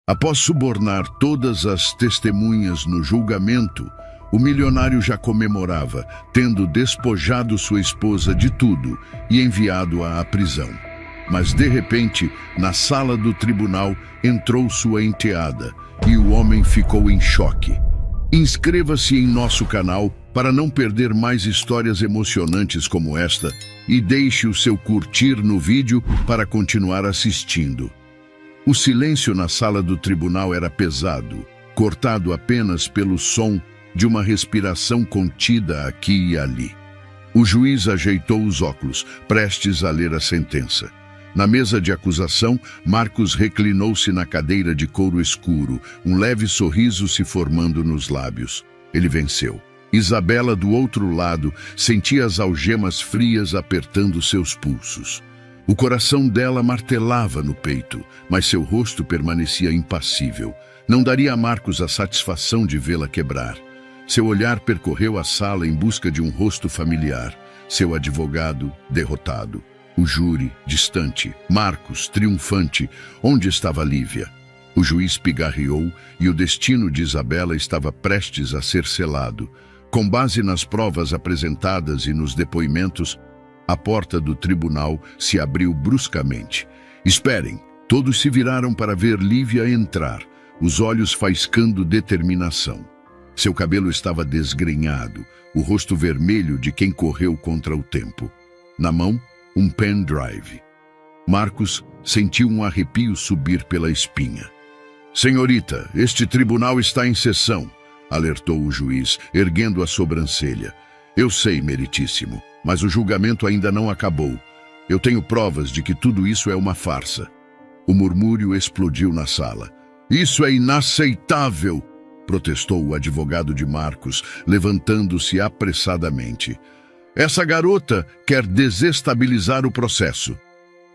Após subornar todas as testemunhas no julgamento, o milionário já comemorava, tendo despojado sua esposa de tudo e enviado-a à prisão. Mas, de repente, na sala do tribunal, entrou sua enteada e o homem ficou em choque. Inscreva-se em nosso canal para não perder mais histórias emocionantes como esta e deixe o seu curtir no vídeo para continuar assistindo. O silêncio na sala do tribunal era pesado, cortado apenas pelo som de uma respiração contida aqui e ali. O juiz ajeitou os óculos, prestes a ler a sentença. Na mesa de acusação, Marcos reclinou-se na cadeira de couro escuro, um leve sorriso se formando nos lábios. Ele venceu. Isabela, do outro lado, sentia as algemas frias apertando seus pulsos. O coração dela martelava no peito, mas seu rosto permanecia impassível. Não daria a Marcos a satisfação de vê-la quebrar. Seu olhar percorreu a sala em busca de um rosto familiar. Seu advogado, derrotado. O júri, distante. Marcos, triunfante. Onde estava Lívia? O juiz pigarreou e o destino de Isabela estava prestes a ser selado. Com base nas provas apresentadas e nos depoimentos, a porta do tribunal se abriu bruscamente. Esperem! Todos se viraram para ver Lívia entrar, os olhos faiscando determinação. Seu cabelo estava desgrenhado, o rosto vermelho de quem correu contra o tempo. Na mão, um pendrive. Marcos sentiu um arrepio subir pela espinha. Senhorita, este tribunal está em sessão, alertou o juiz, erguendo a sobrancelha. Eu sei, meritíssimo, mas o julgamento ainda não acabou. Eu tenho provas de que tudo isso é uma farsa. O murmúrio explodiu na sala. Isso é inaceitável, protestou o advogado de Marcos, levantando-se apressadamente. Essa garota quer desestabilizar o processo.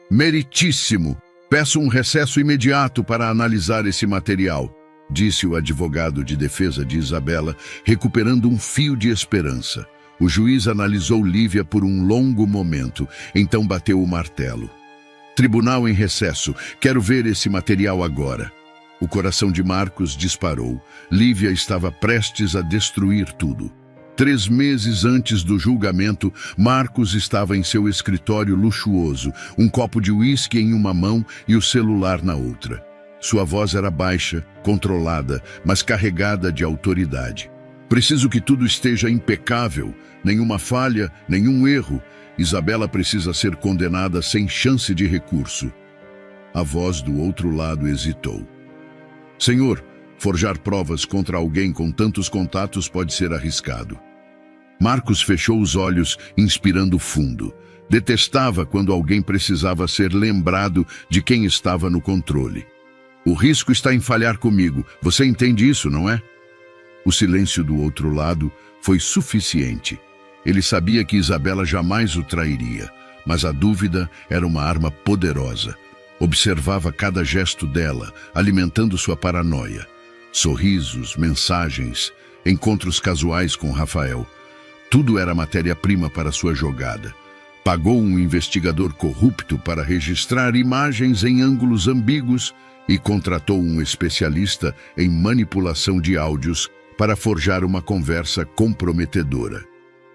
Meritíssimo, peço um recesso imediato para analisar esse material, disse o advogado de defesa de Isabela, recuperando um fio de esperança. O juiz analisou Lívia por um longo momento, então bateu o martelo. Tribunal em recesso, quero ver esse material agora. O coração de Marcos disparou. Lívia estava prestes a destruir tudo. 3 meses antes do julgamento, Marcos estava em seu escritório luxuoso, um copo de uísque em uma mão e o celular na outra. Sua voz era baixa, controlada, mas carregada de autoridade. Preciso que tudo esteja impecável, nenhuma falha, nenhum erro. Isabela precisa ser condenada sem chance de recurso. A voz do outro lado hesitou. Senhor, forjar provas contra alguém com tantos contatos pode ser arriscado. Marcos fechou os olhos, inspirando fundo. Detestava quando alguém precisava ser lembrado de quem estava no controle. O risco está em falhar comigo. Você entende isso, não é? O silêncio do outro lado foi suficiente. Ele sabia que Isabela jamais o trairia, mas a dúvida era uma arma poderosa. Observava cada gesto dela, alimentando sua paranoia. Sorrisos, mensagens, encontros casuais com Rafael. Tudo era matéria-prima para sua jogada. Pagou um investigador corrupto para registrar imagens em ângulos ambíguos e contratou um especialista em manipulação de áudios para forjar uma conversa comprometedora.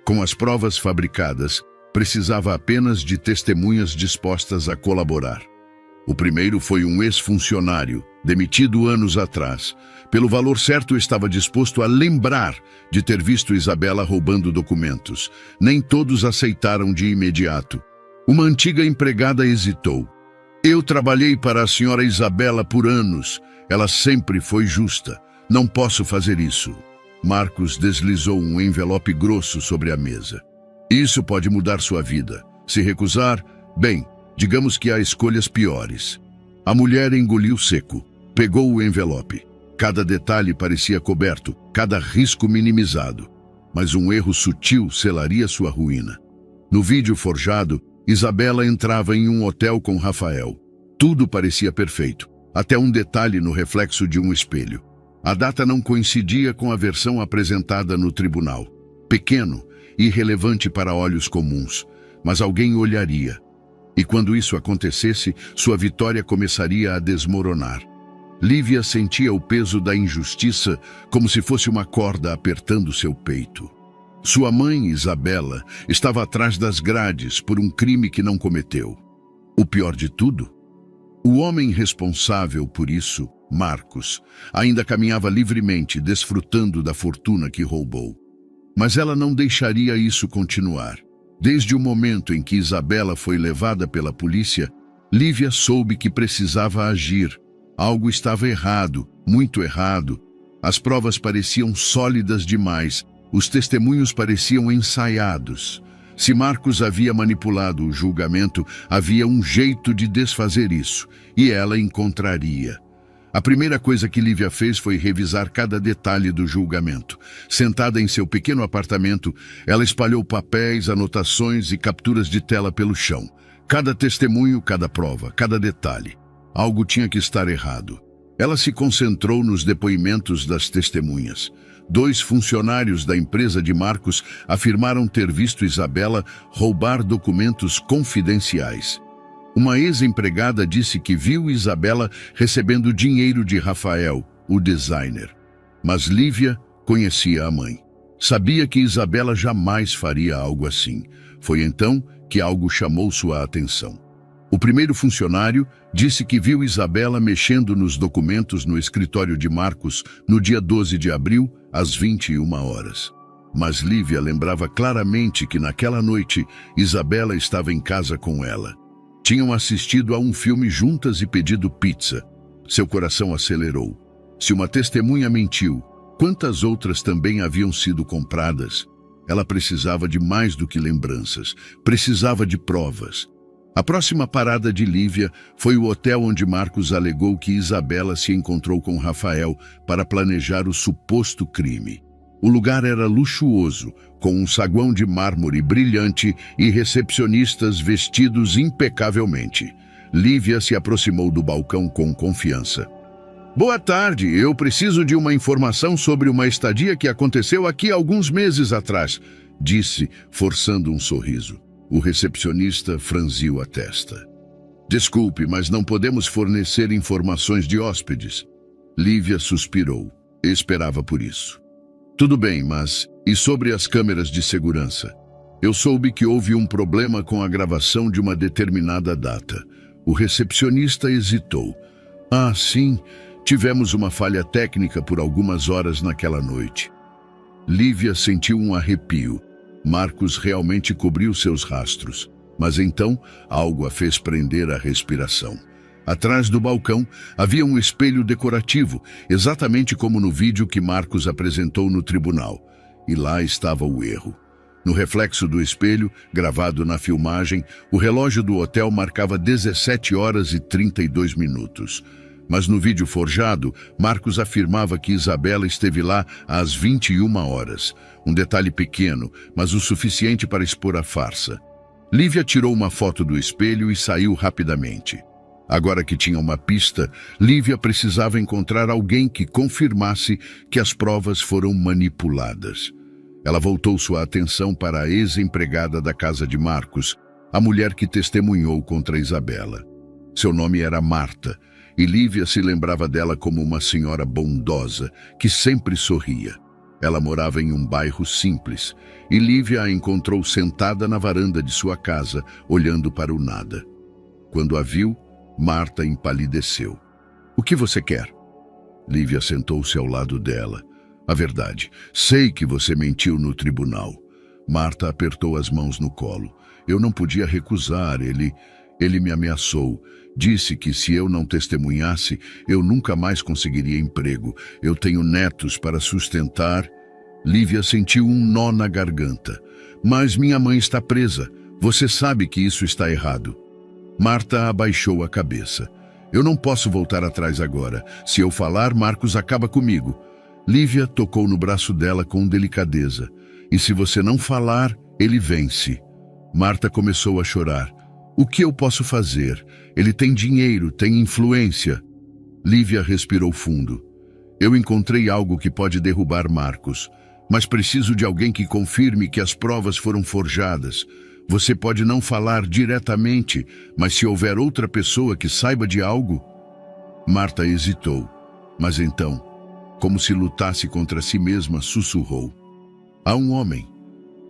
Com as provas fabricadas, precisava apenas de testemunhas dispostas a colaborar. O primeiro foi um ex-funcionário, demitido anos atrás. Pelo valor certo, estava disposto a lembrar de ter visto Isabela roubando documentos. Nem todos aceitaram de imediato. Uma antiga empregada hesitou. Eu trabalhei para a senhora Isabela por anos. Ela sempre foi justa. Não posso fazer isso. Marcos deslizou um envelope grosso sobre a mesa. Isso pode mudar sua vida. Se recusar, bem, digamos que há escolhas piores. A mulher engoliu seco. Pegou o envelope. Cada detalhe parecia coberto, cada risco minimizado. Mas um erro sutil selaria sua ruína. No vídeo forjado, Isabela entrava em um hotel com Rafael. Tudo parecia perfeito, até um detalhe no reflexo de um espelho. A data não coincidia com a versão apresentada no tribunal. Pequeno, irrelevante para olhos comuns, mas alguém olharia. E quando isso acontecesse, sua vitória começaria a desmoronar. Lívia sentia o peso da injustiça como se fosse uma corda apertando seu peito. Sua mãe, Isabela, estava atrás das grades por um crime que não cometeu. O pior de tudo, o homem responsável por isso, Marcos, ainda caminhava livremente, desfrutando da fortuna que roubou. Mas ela não deixaria isso continuar. Desde o momento em que Isabela foi levada pela polícia, Lívia soube que precisava agir. Algo estava errado, muito errado. As provas pareciam sólidas demais, os testemunhos pareciam ensaiados. Se Marcos havia manipulado o julgamento, havia um jeito de desfazer isso, e ela encontraria. A primeira coisa que Lívia fez foi revisar cada detalhe do julgamento. Sentada em seu pequeno apartamento, ela espalhou papéis, anotações e capturas de tela pelo chão. Cada testemunho, cada prova, cada detalhe. Algo tinha que estar errado. Ela se concentrou nos depoimentos das testemunhas. 2 funcionários da empresa de Marcos afirmaram ter visto Isabela roubar documentos confidenciais. Uma ex-empregada disse que viu Isabela recebendo dinheiro de Rafael, o designer. Mas Lívia conhecia a mãe. Sabia que Isabela jamais faria algo assim. Foi então que algo chamou sua atenção. O primeiro funcionário disse que viu Isabela mexendo nos documentos no escritório de Marcos no dia 12 de abril, às 21 horas. Mas Lívia lembrava claramente que naquela noite Isabela estava em casa com ela. Tinham assistido a um filme juntas e pedido pizza. Seu coração acelerou. Se uma testemunha mentiu, quantas outras também haviam sido compradas? Ela precisava de mais do que lembranças. Precisava de provas. A próxima parada de Lívia foi o hotel onde Marcos alegou que Isabela se encontrou com Rafael para planejar o suposto crime. O lugar era luxuoso, com um saguão de mármore brilhante e recepcionistas vestidos impecavelmente. Lívia se aproximou do balcão com confiança. Boa tarde, eu preciso de uma informação sobre uma estadia que aconteceu aqui alguns meses atrás, disse, forçando um sorriso. O recepcionista franziu a testa. Desculpe, mas não podemos fornecer informações de hóspedes. Lívia suspirou. Esperava por isso. Tudo bem, mas e sobre as câmeras de segurança? Eu soube que houve um problema com a gravação de uma determinada data. O recepcionista hesitou. Ah, sim, tivemos uma falha técnica por algumas horas naquela noite. Lívia sentiu um arrepio. Marcos realmente cobriu seus rastros, mas então algo a fez prender a respiração. Atrás do balcão havia um espelho decorativo, exatamente como no vídeo que Marcos apresentou no tribunal. E lá estava o erro. No reflexo do espelho, gravado na filmagem, o relógio do hotel marcava 17 horas e 32 minutos. Mas no vídeo forjado, Marcos afirmava que Isabela esteve lá às 21 horas. Um detalhe pequeno, mas o suficiente para expor a farsa. Lívia tirou uma foto do espelho e saiu rapidamente. Agora que tinha uma pista, Lívia precisava encontrar alguém que confirmasse que as provas foram manipuladas. Ela voltou sua atenção para a ex-empregada da casa de Marcos, a mulher que testemunhou contra Isabela. Seu nome era Marta, e Lívia se lembrava dela como uma senhora bondosa, que sempre sorria. Ela morava em um bairro simples, e Lívia a encontrou sentada na varanda de sua casa, olhando para o nada. Quando a viu, Marta empalideceu. O que você quer? Lívia sentou-se ao lado dela. A verdade, sei que você mentiu no tribunal. Marta apertou as mãos no colo. Eu não podia recusar, ele me ameaçou. Disse que se eu não testemunhasse, eu nunca mais conseguiria emprego. Eu tenho netos para sustentar. Lívia sentiu um nó na garganta. Mas minha mãe está presa. Você sabe que isso está errado. Marta abaixou a cabeça. Eu não posso voltar atrás agora. Se eu falar, Marcos acaba comigo. Lívia tocou no braço dela com delicadeza. E se você não falar, ele vence. Marta começou a chorar. O que eu posso fazer? Ele tem dinheiro, tem influência. Lívia respirou fundo. Eu encontrei algo que pode derrubar Marcos, mas preciso de alguém que confirme que as provas foram forjadas. Você pode não falar diretamente, mas se houver outra pessoa que saiba de algo... Marta hesitou, mas então, como se lutasse contra si mesma, sussurrou. Há um homem,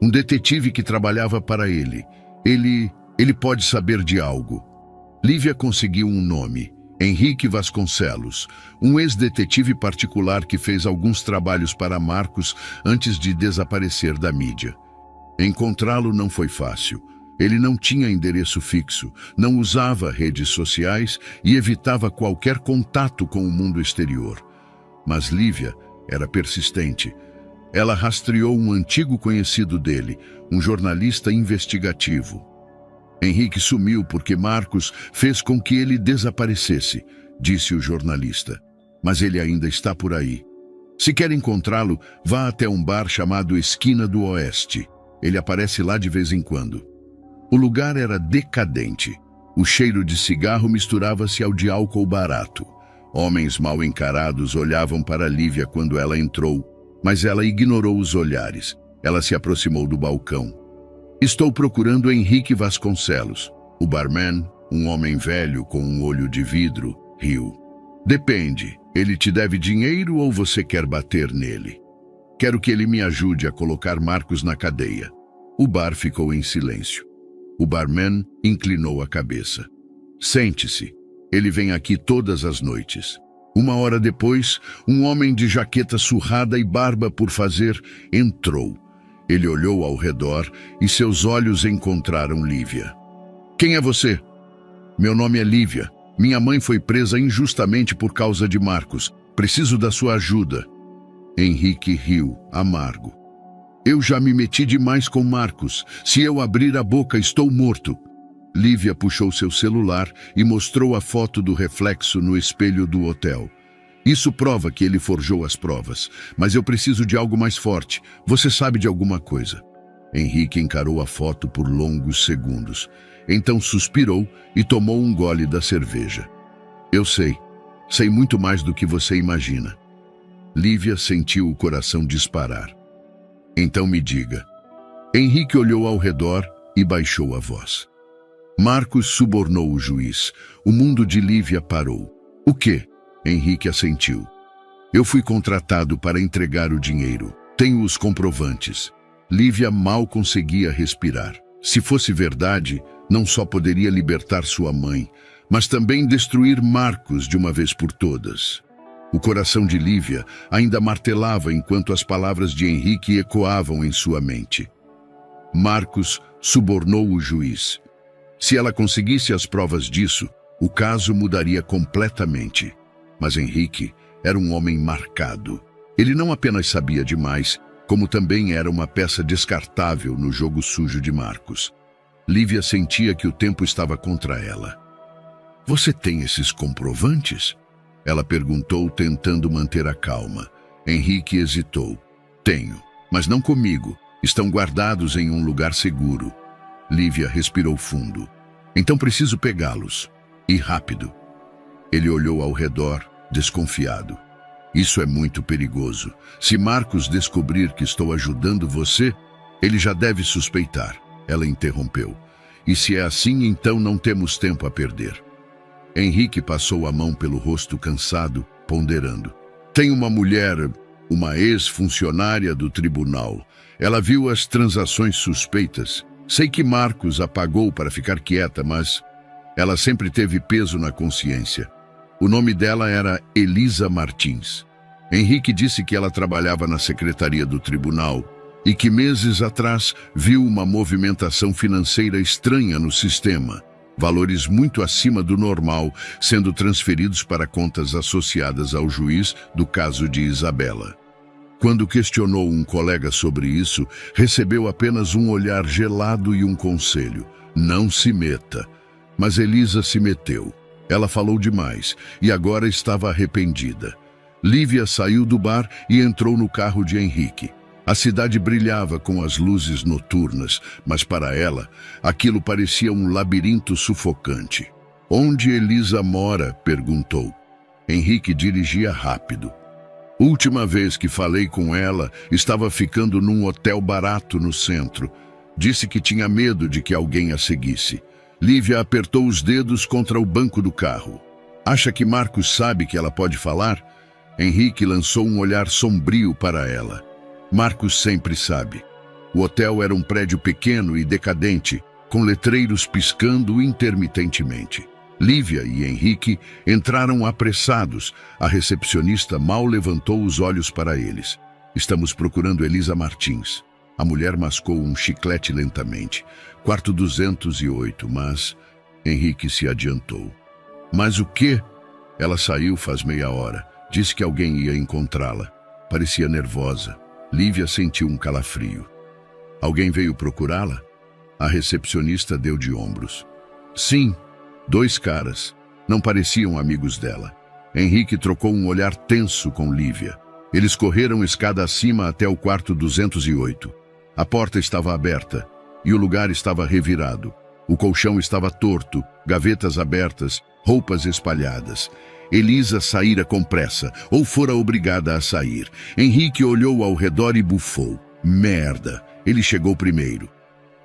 um detetive que trabalhava para ele. Ele pode saber de algo. Lívia conseguiu um nome. Henrique Vasconcelos, um ex-detetive particular que fez alguns trabalhos para Marcos antes de desaparecer da mídia. Encontrá-lo não foi fácil. Ele não tinha endereço fixo, não usava redes sociais e evitava qualquer contato com o mundo exterior. Mas Lívia era persistente. Ela rastreou um antigo conhecido dele, um jornalista investigativo. Henrique sumiu porque Marcos fez com que ele desaparecesse, disse o jornalista. Mas ele ainda está por aí. Se quer encontrá-lo, vá até um bar chamado Esquina do Oeste. Ele aparece lá de vez em quando. O lugar era decadente. O cheiro de cigarro misturava-se ao de álcool barato. Homens mal encarados olhavam para Lívia quando ela entrou, mas ela ignorou os olhares. Ela se aproximou do balcão. Estou procurando Henrique Vasconcelos. O barman, um homem velho com um olho de vidro, riu. Depende, ele te deve dinheiro ou você quer bater nele? Quero que ele me ajude a colocar Marcos na cadeia. O bar ficou em silêncio. O barman inclinou a cabeça. Sente-se. Ele vem aqui todas as noites. 1 hora depois, um homem de jaqueta surrada e barba por fazer entrou. Ele olhou ao redor e seus olhos encontraram Lívia. Quem é você? Meu nome é Lívia. Minha mãe foi presa injustamente por causa de Marcos. Preciso da sua ajuda. Henrique riu, amargo. Eu já me meti demais com Marcos. Se eu abrir a boca, estou morto. Lívia puxou seu celular e mostrou a foto do reflexo no espelho do hotel. Isso prova que ele forjou as provas, mas eu preciso de algo mais forte. Você sabe de alguma coisa? Henrique encarou a foto por longos segundos. Então suspirou e tomou um gole da cerveja. Eu sei. Sei muito mais do que você imagina. Lívia sentiu o coração disparar. Então me diga. Henrique olhou ao redor e baixou a voz. Marcos subornou o juiz. O mundo de Lívia parou. O quê? Henrique assentiu. Eu fui contratado para entregar o dinheiro. Tenho os comprovantes. Lívia mal conseguia respirar. Se fosse verdade, não só poderia libertar sua mãe, mas também destruir Marcos de uma vez por todas. O coração de Lívia ainda martelava enquanto as palavras de Henrique ecoavam em sua mente. Marcos subornou o juiz. Se ela conseguisse as provas disso, o caso mudaria completamente. Mas Henrique era um homem marcado. Ele não apenas sabia demais, como também era uma peça descartável no jogo sujo de Marcos. Lívia sentia que o tempo estava contra ela. Você tem esses comprovantes? Ela perguntou, tentando manter a calma. Henrique hesitou. Tenho, mas não comigo. Estão guardados em um lugar seguro. Lívia respirou fundo. Então preciso pegá-los. E rápido. Ele olhou ao redor, desconfiado. Isso é muito perigoso. Se Marcos descobrir que estou ajudando você, ele já deve suspeitar. Ela interrompeu. E se é assim, então não temos tempo a perder. Henrique passou a mão pelo rosto cansado, ponderando. Tem uma mulher, uma ex-funcionária do tribunal. Ela viu as transações suspeitas. Sei que Marcos a pagou para ficar quieta, mas ela sempre teve peso na consciência. O nome dela era Elisa Martins. Henrique disse que ela trabalhava na secretaria do tribunal e que meses atrás viu uma movimentação financeira estranha no sistema, valores muito acima do normal sendo transferidos para contas associadas ao juiz do caso de Isabela. Quando questionou um colega sobre isso, recebeu apenas um olhar gelado e um conselho: não se meta. Mas Elisa se meteu. Ela falou demais e agora estava arrependida. Lívia saiu do bar e entrou no carro de Henrique. A cidade brilhava com as luzes noturnas, mas para ela, aquilo parecia um labirinto sufocante. Onde Elisa mora? Perguntou. Henrique dirigia rápido. Última vez que falei com ela, estava ficando num hotel barato no centro. Disse que tinha medo de que alguém a seguisse. Lívia apertou os dedos contra o banco do carro. Acha que Marcos sabe que ela pode falar? Henrique lançou um olhar sombrio para ela. Marcos sempre sabe. O hotel era um prédio pequeno e decadente, com letreiros piscando intermitentemente. Lívia e Henrique entraram apressados. A recepcionista mal levantou os olhos para eles. Estamos procurando Elisa Martins. A mulher mascou um chiclete lentamente. Quarto 208, mas... Henrique se adiantou. Mas o quê? Ela saiu faz meia hora. Disse que alguém ia encontrá-la. Parecia nervosa. Lívia sentiu um calafrio. Alguém veio procurá-la? A recepcionista deu de ombros. Sim, 2 caras. Não pareciam amigos dela. Henrique trocou um olhar tenso com Lívia. Eles correram escada acima até o quarto 208. A porta estava aberta e o lugar estava revirado. O colchão estava torto, gavetas abertas, roupas espalhadas. Elisa saíra com pressa, ou fora obrigada a sair. Henrique olhou ao redor e bufou. Merda! Ele chegou primeiro.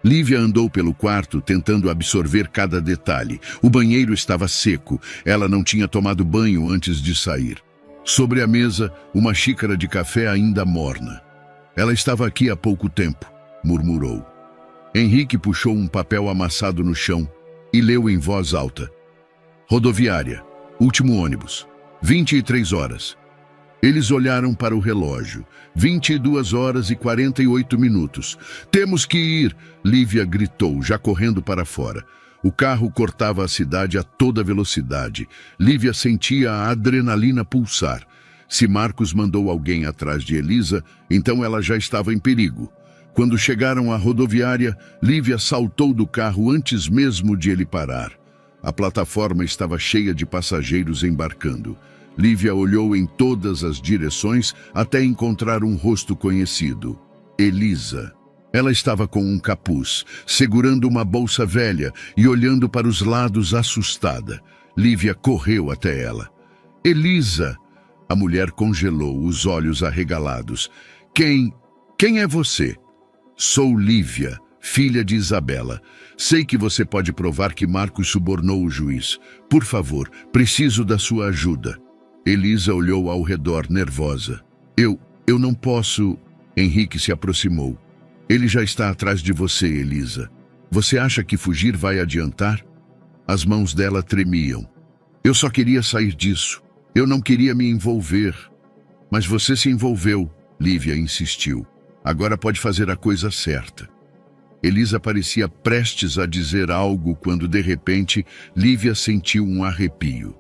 Lívia andou pelo quarto, tentando absorver cada detalhe. O banheiro estava seco. Ela não tinha tomado banho antes de sair. Sobre a mesa, uma xícara de café ainda morna. Ela estava aqui há pouco tempo, murmurou. Henrique puxou um papel amassado no chão e leu em voz alta. Rodoviária. Último ônibus. 23 horas. Eles olharam para o relógio. 22 horas e 48 minutos. Temos que ir, Lívia gritou, já correndo para fora. O carro cortava a cidade a toda velocidade. Lívia sentia a adrenalina pulsar. Se Marcos mandou alguém atrás de Elisa, então ela já estava em perigo. Quando chegaram à rodoviária, Lívia saltou do carro antes mesmo de ele parar. A plataforma estava cheia de passageiros embarcando. Lívia olhou em todas as direções até encontrar um rosto conhecido. Elisa. Ela estava com um capuz, segurando uma bolsa velha e olhando para os lados assustada. Lívia correu até ela. Elisa! A mulher congelou, os olhos arregalados. Quem é você? Sou Lívia, filha de Isabela. Sei que você pode provar que Marcos subornou o juiz. Por favor, preciso da sua ajuda. Elisa olhou ao redor, nervosa. Eu não posso... Henrique se aproximou. Ele já está atrás de você, Elisa. Você acha que fugir vai adiantar? As mãos dela tremiam. Eu só queria sair disso. Eu não queria me envolver. Mas você se envolveu, Lívia insistiu. Agora pode fazer a coisa certa. Elisa parecia prestes a dizer algo quando, de repente, Lívia sentiu um arrepio.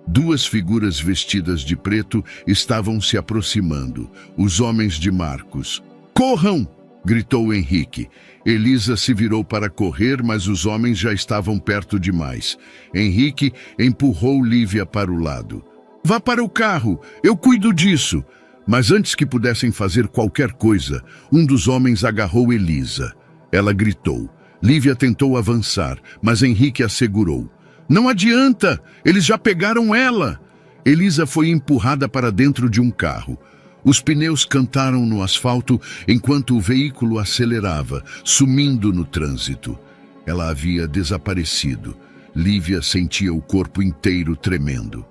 2 figuras vestidas de preto estavam se aproximando, os homens de Marcos. Corram! Gritou Henrique. Elisa se virou para correr, mas os homens já estavam perto demais. Henrique empurrou Lívia para o lado. Vá para o carro, eu cuido disso. Mas antes que pudessem fazer qualquer coisa, um dos homens agarrou Elisa. Ela gritou. Lívia tentou avançar, mas Henrique a segurou. Não adianta, eles já pegaram ela. Elisa foi empurrada para dentro de um carro. Os pneus cantaram no asfalto enquanto o veículo acelerava, sumindo no trânsito. Ela havia desaparecido. Lívia sentia o corpo inteiro tremendo.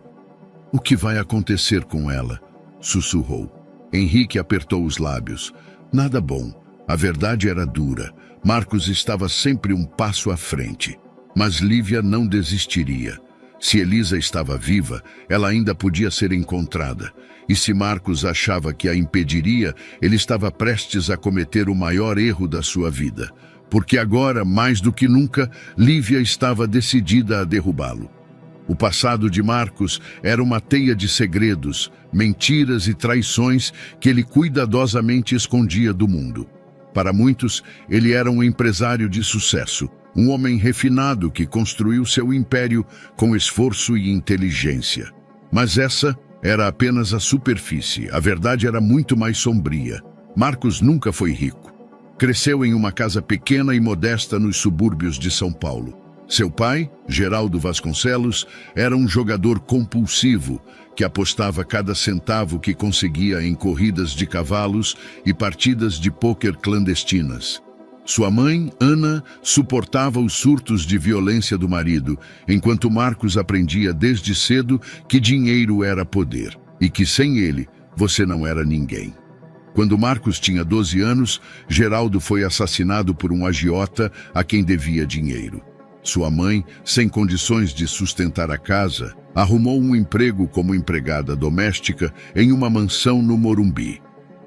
O que vai acontecer com ela? Sussurrou. Henrique apertou os lábios. Nada bom. A verdade era dura. Marcos estava sempre um passo à frente. Mas Lívia não desistiria. Se Elisa estava viva, ela ainda podia ser encontrada. E se Marcos achava que a impediria, ele estava prestes a cometer o maior erro da sua vida. Porque agora, mais do que nunca, Lívia estava decidida a derrubá-lo. O passado de Marcos era uma teia de segredos, mentiras e traições que ele cuidadosamente escondia do mundo. Para muitos, ele era um empresário de sucesso, um homem refinado que construiu seu império com esforço e inteligência. Mas essa era apenas a superfície. A verdade era muito mais sombria. Marcos nunca foi rico. Cresceu em uma casa pequena e modesta nos subúrbios de São Paulo. Seu pai, Geraldo Vasconcelos, era um jogador compulsivo que apostava cada centavo que conseguia em corridas de cavalos e partidas de pôquer clandestinas. Sua mãe, Ana, suportava os surtos de violência do marido, enquanto Marcos aprendia desde cedo que dinheiro era poder e que sem ele você não era ninguém. Quando Marcos tinha 12 anos, Geraldo foi assassinado por um agiota a quem devia dinheiro. Sua mãe, sem condições de sustentar a casa, arrumou um emprego como empregada doméstica em uma mansão no Morumbi.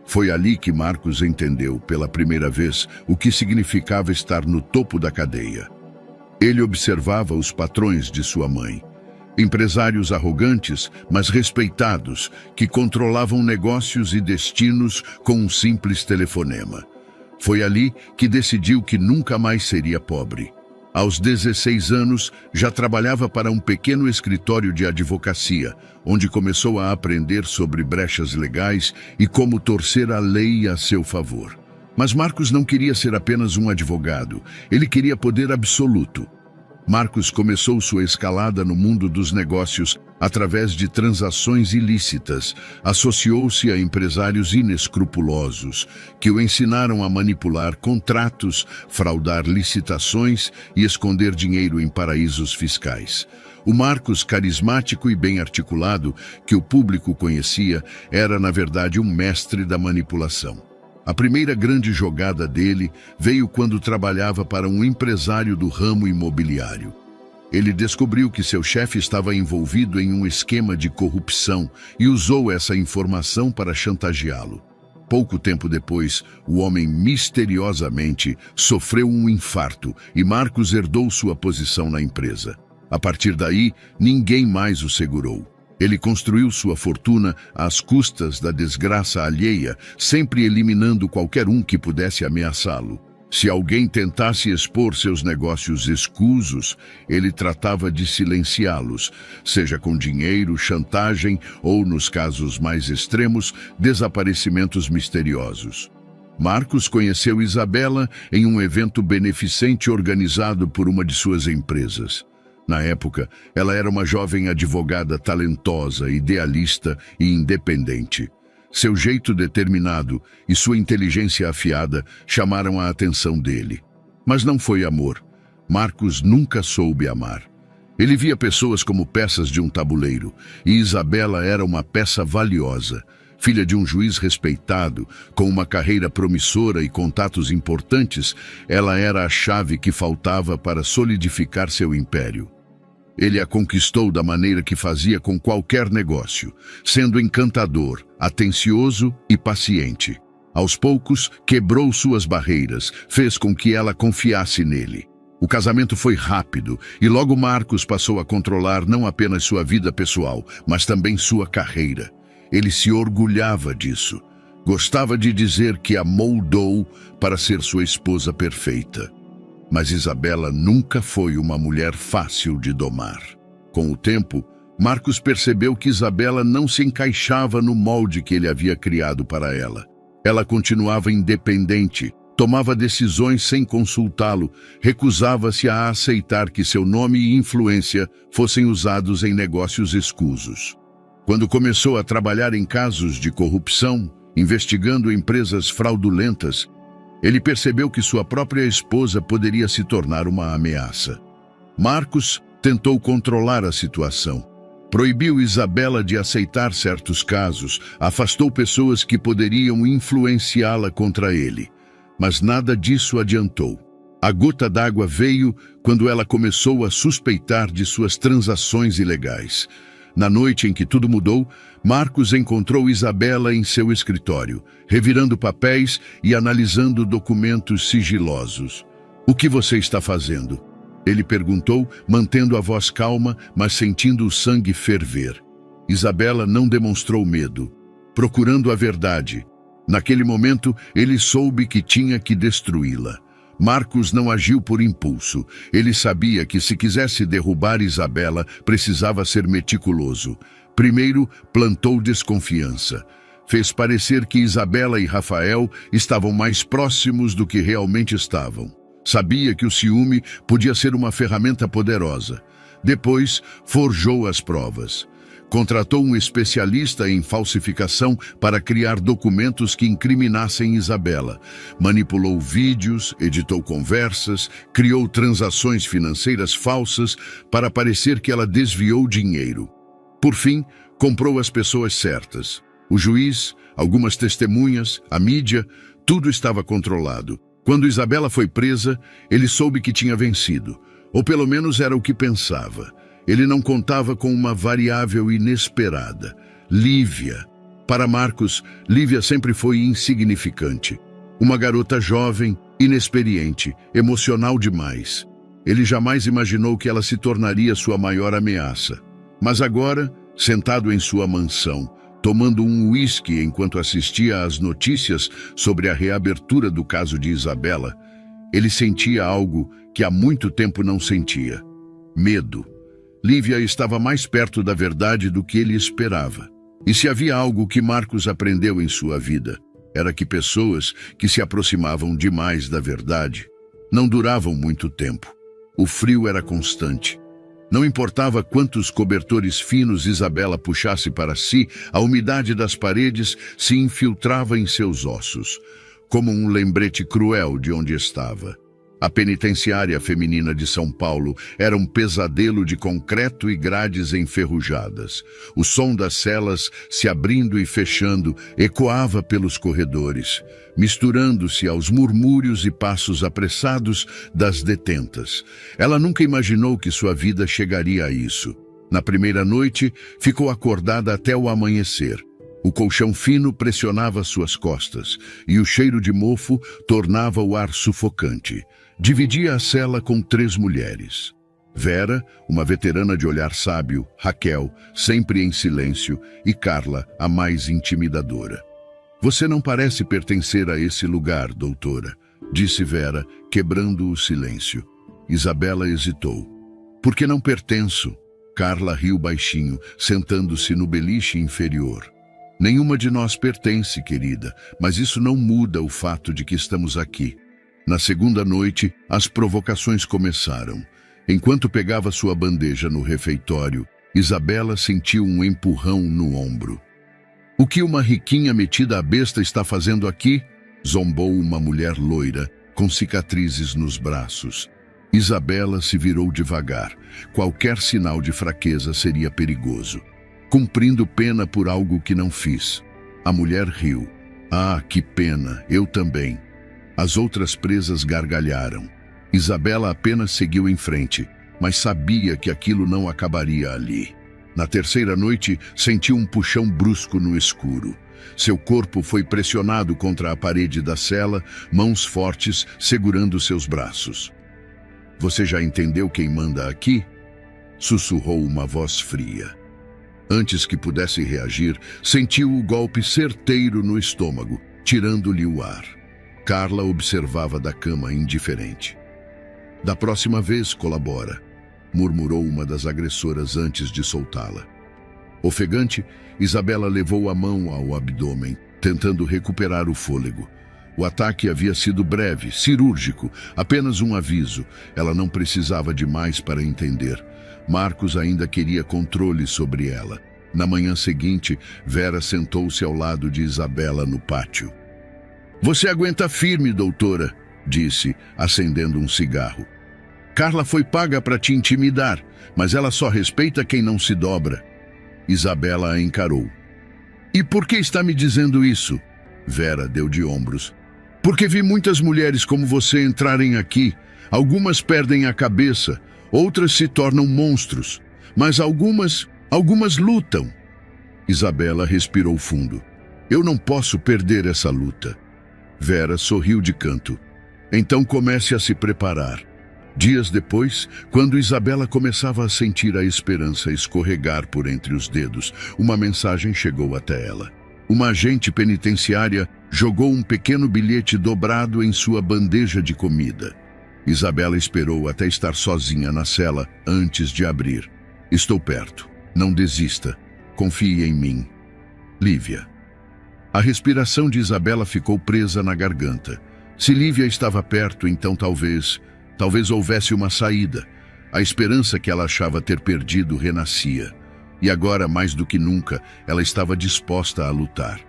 Foi ali que Marcos entendeu, pela primeira vez, o que significava estar no topo da cadeia. Ele observava os patrões de sua mãe. Empresários arrogantes, mas respeitados, que controlavam negócios e destinos com um simples telefonema. Foi ali que decidiu que nunca mais seria pobre. Aos 16 anos, já trabalhava para um pequeno escritório de advocacia, onde começou a aprender sobre brechas legais e como torcer a lei a seu favor. Mas Marcos não queria ser apenas um advogado, ele queria poder absoluto. Marcos começou sua escalada no mundo dos negócios através de transações ilícitas, associou-se a empresários inescrupulosos, que o ensinaram a manipular contratos, fraudar licitações e esconder dinheiro em paraísos fiscais. O Marcos, carismático e bem articulado, que o público conhecia, era, na verdade, um mestre da manipulação. A primeira grande jogada dele veio quando trabalhava para um empresário do ramo imobiliário. Ele descobriu que seu chefe estava envolvido em um esquema de corrupção e usou essa informação para chantageá-lo. Pouco tempo depois, o homem misteriosamente sofreu um infarto e Marcos herdou sua posição na empresa. A partir daí, ninguém mais o segurou. Ele construiu sua fortuna às custas da desgraça alheia, sempre eliminando qualquer um que pudesse ameaçá-lo. Se alguém tentasse expor seus negócios escusos, ele tratava de silenciá-los, seja com dinheiro, chantagem ou, nos casos mais extremos, desaparecimentos misteriosos. Marcos conheceu Isabela em um evento beneficente organizado por uma de suas empresas. Na época, ela era uma jovem advogada talentosa, idealista e independente. Seu jeito determinado e sua inteligência afiada chamaram a atenção dele. Mas não foi amor. Marcos nunca soube amar. Ele via pessoas como peças de um tabuleiro, e Isabela era uma peça valiosa. Filha de um juiz respeitado, com uma carreira promissora e contatos importantes, ela era a chave que faltava para solidificar seu império. Ele a conquistou da maneira que fazia com qualquer negócio, sendo encantador, atencioso e paciente. Aos poucos, quebrou suas barreiras, fez com que ela confiasse nele. O casamento foi rápido e logo Marcos passou a controlar não apenas sua vida pessoal, mas também sua carreira. Ele se orgulhava disso. Gostava de dizer que a moldou para ser sua esposa perfeita. Mas Isabela nunca foi uma mulher fácil de domar. Com o tempo, Marcos percebeu que Isabela não se encaixava no molde que ele havia criado para ela. Ela continuava independente, tomava decisões sem consultá-lo, recusava-se a aceitar que seu nome e influência fossem usados em negócios escusos. Quando começou a trabalhar em casos de corrupção, investigando empresas fraudulentas, ele percebeu que sua própria esposa poderia se tornar uma ameaça. Marcos tentou controlar a situação. Proibiu Isabela de aceitar certos casos, afastou pessoas que poderiam influenciá-la contra ele. Mas nada disso adiantou. A gota d'água veio quando ela começou a suspeitar de suas transações ilegais. Na noite em que tudo mudou, Marcos encontrou Isabela em seu escritório, revirando papéis e analisando documentos sigilosos. "O que você está fazendo?" ele perguntou, mantendo a voz calma, mas sentindo o sangue ferver. Isabela não demonstrou medo, procurando a verdade. Naquele momento, ele soube que tinha que destruí-la. Marcos não agiu por impulso. Ele sabia que se quisesse derrubar Isabela, precisava ser meticuloso. Primeiro, plantou desconfiança. Fez parecer que Isabela e Rafael estavam mais próximos do que realmente estavam. Sabia que o ciúme podia ser uma ferramenta poderosa. Depois, forjou as provas. contratou um especialista em falsificação para criar documentos que incriminassem Isabela. Manipulou vídeos, editou conversas, criou transações financeiras falsas para parecer que ela desviou dinheiro. Por fim, comprou as pessoas certas. O juiz, algumas testemunhas, a mídia, tudo estava controlado. Quando Isabela foi presa, ele soube que tinha vencido. Ou pelo menos era o que pensava. Ele não contava com uma variável inesperada. Lívia. Para Marcos, Lívia sempre foi insignificante. Uma garota jovem, inexperiente, emocional demais. Ele jamais imaginou que ela se tornaria sua maior ameaça. Mas agora, sentado em sua mansão, tomando um uísque enquanto assistia às notícias sobre a reabertura do caso de Isabela, ele sentia algo que há muito tempo não sentia: medo. Lívia estava mais perto da verdade do que ele esperava. E se havia algo que Marcos aprendeu em sua vida, era que pessoas que se aproximavam demais da verdade não duravam muito tempo. O frio era constante. Não importava quantos cobertores finos Isabela puxasse para si, a umidade das paredes se infiltrava em seus ossos, como um lembrete cruel de onde estava. A penitenciária feminina de São Paulo era um pesadelo de concreto e grades enferrujadas. O som das celas se abrindo e fechando ecoava pelos corredores, misturando-se aos murmúrios e passos apressados das detentas. Ela nunca imaginou que sua vida chegaria a isso. Na primeira noite, ficou acordada até o amanhecer. O colchão fino pressionava suas costas e o cheiro de mofo tornava o ar sufocante. Dividia a cela com 3 mulheres. Vera, uma veterana de olhar sábio, Raquel, sempre em silêncio, e Carla, a mais intimidadora. "Você não parece pertencer a esse lugar, doutora", disse Vera, quebrando o silêncio. Isabela hesitou. "Por que não pertenço?" Carla riu baixinho, sentando-se no beliche inferior. "Nenhuma de nós pertence, querida, mas isso não muda o fato de que estamos aqui." Na segunda noite, as provocações começaram. Enquanto pegava sua bandeja no refeitório, Isabela sentiu um empurrão no ombro. "O que uma riquinha metida à besta está fazendo aqui?" zombou uma mulher loira, com cicatrizes nos braços. Isabela se virou devagar. Qualquer sinal de fraqueza seria perigoso. "Cumprindo pena por algo que não fiz." A mulher riu. "Ah, que pena, eu também." As outras presas gargalharam. Isabela apenas seguiu em frente, mas sabia que aquilo não acabaria ali. Na terceira noite, sentiu um puxão brusco no escuro. Seu corpo foi pressionado contra a parede da cela, mãos fortes segurando seus braços. "Você já entendeu quem manda aqui?" sussurrou uma voz fria. Antes que pudesse reagir, sentiu o golpe certeiro no estômago, tirando-lhe o ar. Carla observava da cama indiferente. "Da próxima vez, colabora", murmurou uma das agressoras antes de soltá-la. Ofegante, Isabela levou a mão ao abdômen, tentando recuperar o fôlego. O ataque havia sido breve, cirúrgico, apenas um aviso. Ela não precisava de mais para entender. Marcos ainda queria controle sobre ela. Na manhã seguinte, Vera sentou-se ao lado de Isabela no pátio. "Você aguenta firme, doutora", disse, acendendo um cigarro. "Carla foi paga para te intimidar, mas ela só respeita quem não se dobra." Isabela a encarou. "E por que está me dizendo isso?" Vera deu de ombros. "Porque vi muitas mulheres como você entrarem aqui. Algumas perdem a cabeça, outras se tornam monstros, mas algumas lutam." Isabela respirou fundo. "Eu não posso perder essa luta." Vera sorriu de canto. "Então comece a se preparar." Dias depois, quando Isabela começava a sentir a esperança escorregar por entre os dedos, uma mensagem chegou até ela. Uma agente penitenciária jogou um pequeno bilhete dobrado em sua bandeja de comida. Isabela esperou até estar sozinha na cela antes de abrir. "Estou perto. Não desista. Confie em mim. Lívia." A respiração de Isabela ficou presa na garganta. Se Lívia estava perto, então talvez houvesse uma saída. A esperança que ela achava ter perdido renascia. E agora, mais do que nunca, ela estava disposta a lutar.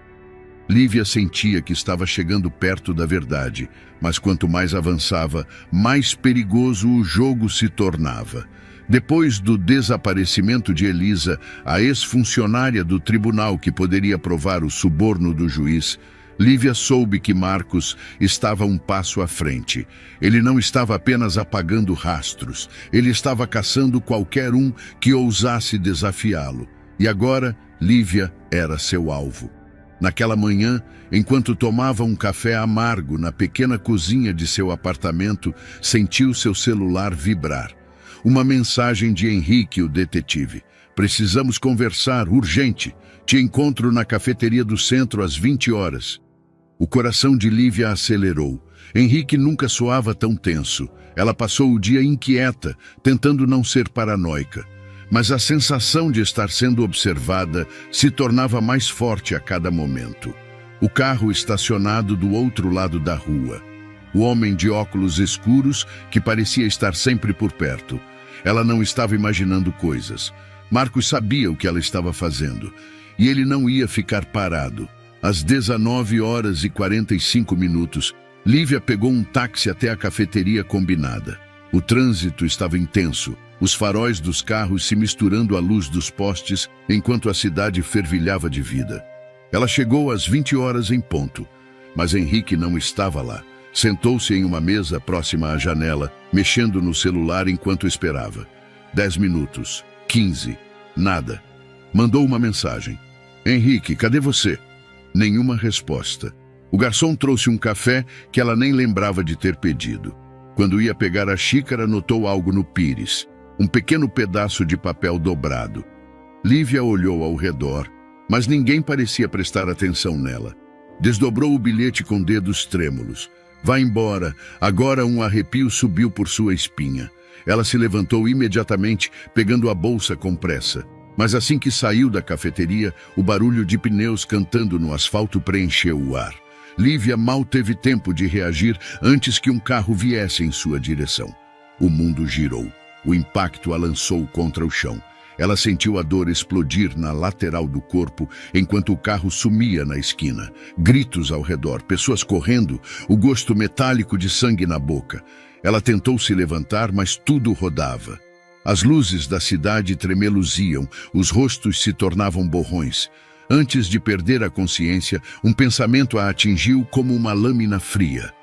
Lívia sentia que estava chegando perto da verdade, mas quanto mais avançava, mais perigoso o jogo se tornava. Depois do desaparecimento de Elisa, a ex-funcionária do tribunal que poderia provar o suborno do juiz, Lívia soube que Marcos estava um passo à frente. Ele não estava apenas apagando rastros, ele estava caçando qualquer um que ousasse desafiá-lo. E agora, Lívia era seu alvo. Naquela manhã, enquanto tomava um café amargo na pequena cozinha de seu apartamento, sentiu seu celular vibrar. Uma mensagem de Henrique, o detetive. Precisamos conversar, urgente. Te encontro na cafeteria do centro às 20 horas. O coração de Lívia acelerou. Henrique nunca soava tão tenso. Ela passou o dia inquieta, tentando não ser paranoica. Mas a sensação de estar sendo observada se tornava mais forte a cada momento. O carro estacionado do outro lado da rua. O homem de óculos escuros que parecia estar sempre por perto. Ela não estava imaginando coisas. Marcos sabia o que ela estava fazendo. E ele não ia ficar parado. Às 19h45, Lívia pegou um táxi até a cafeteria combinada. O trânsito estava intenso, os faróis dos carros se misturando à luz dos postes enquanto a cidade fervilhava de vida. Ela chegou às 20 horas em ponto, mas Henrique não estava lá. Sentou-se em uma mesa próxima à janela, mexendo no celular enquanto esperava. 10 minutos, 15, nada. Mandou uma mensagem. Henrique, cadê você? Nenhuma resposta. O garçom trouxe um café que ela nem lembrava de ter pedido. Quando ia pegar a xícara, notou algo no pires. Um pequeno pedaço de papel dobrado. Lívia olhou ao redor, mas ninguém parecia prestar atenção nela. Desdobrou o bilhete com dedos trêmulos. Vá embora. Agora um arrepio subiu por sua espinha. Ela se levantou imediatamente, pegando a bolsa com pressa. Mas assim que saiu da cafeteria, o barulho de pneus cantando no asfalto preencheu o ar. Lívia mal teve tempo de reagir antes que um carro viesse em sua direção. O mundo girou. O impacto a lançou contra o chão. Ela sentiu a dor explodir na lateral do corpo enquanto o carro sumia na esquina. Gritos ao redor, pessoas correndo, o gosto metálico de sangue na boca. Ela tentou se levantar, mas tudo rodava. As luzes da cidade tremeluziam, os rostos se tornavam borrões. Antes de perder a consciência, um pensamento a atingiu como uma lâmina fria.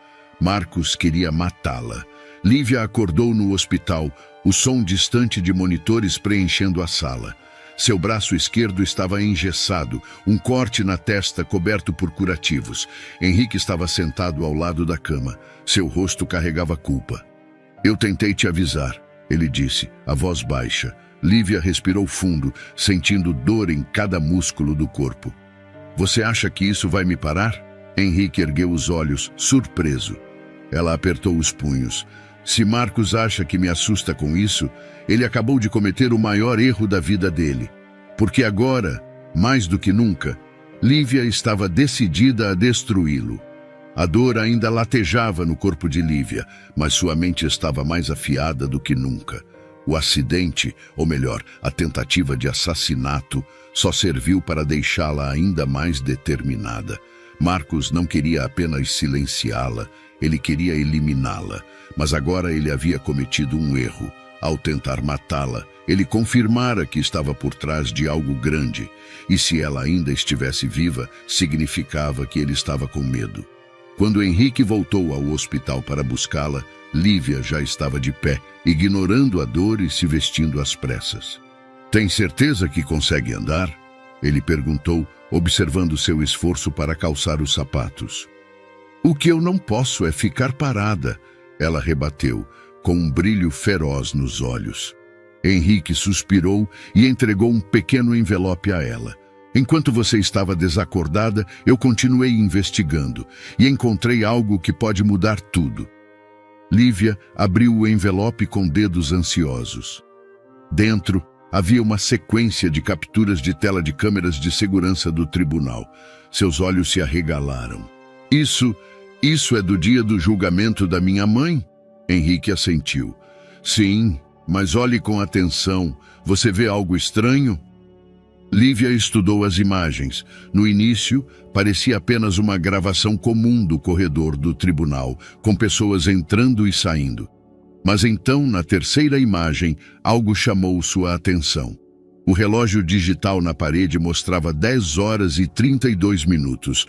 Marcos queria matá-la. Lívia acordou no hospital, o som distante de monitores preenchendo a sala. Seu braço esquerdo estava engessado, um corte na testa coberto por curativos. Henrique estava sentado ao lado da cama. Seu rosto carregava culpa. Eu tentei te avisar, ele disse, a voz baixa. Lívia respirou fundo, sentindo dor em cada músculo do corpo. Você acha que isso vai me parar? Henrique ergueu os olhos, surpreso. Ela apertou os punhos. Se Marcos acha que me assusta com isso, ele acabou de cometer o maior erro da vida dele. Porque agora, mais do que nunca, Lívia estava decidida a destruí-lo. A dor ainda latejava no corpo de Lívia, mas sua mente estava mais afiada do que nunca. O acidente, ou melhor, a tentativa de assassinato, só serviu para deixá-la ainda mais determinada. Marcos não queria apenas silenciá-la, ele queria eliminá-la. Mas agora ele havia cometido um erro. Ao tentar matá-la, ele confirmara que estava por trás de algo grande. E se ela ainda estivesse viva, significava que ele estava com medo. Quando Henrique voltou ao hospital para buscá-la, Lívia já estava de pé, ignorando a dor e se vestindo às pressas. Tem certeza que consegue andar? Ele perguntou, observando seu esforço para calçar os sapatos. O que eu não posso é ficar parada, ela rebateu, com um brilho feroz nos olhos. Henrique suspirou e entregou um pequeno envelope a ela. Enquanto você estava desacordada, eu continuei investigando e encontrei algo que pode mudar tudo. Lívia abriu o envelope com dedos ansiosos. Dentro, havia uma sequência de capturas de tela de câmeras de segurança do tribunal. Seus olhos se arregalaram. Isso é do dia do julgamento da minha mãe? Henrique assentiu. Sim, mas olhe com atenção. Você vê algo estranho? Lívia estudou as imagens. No início, parecia apenas uma gravação comum do corredor do tribunal, com pessoas entrando e saindo. Mas então, na terceira imagem, algo chamou sua atenção. O relógio digital na parede mostrava 10 horas e 32 minutos.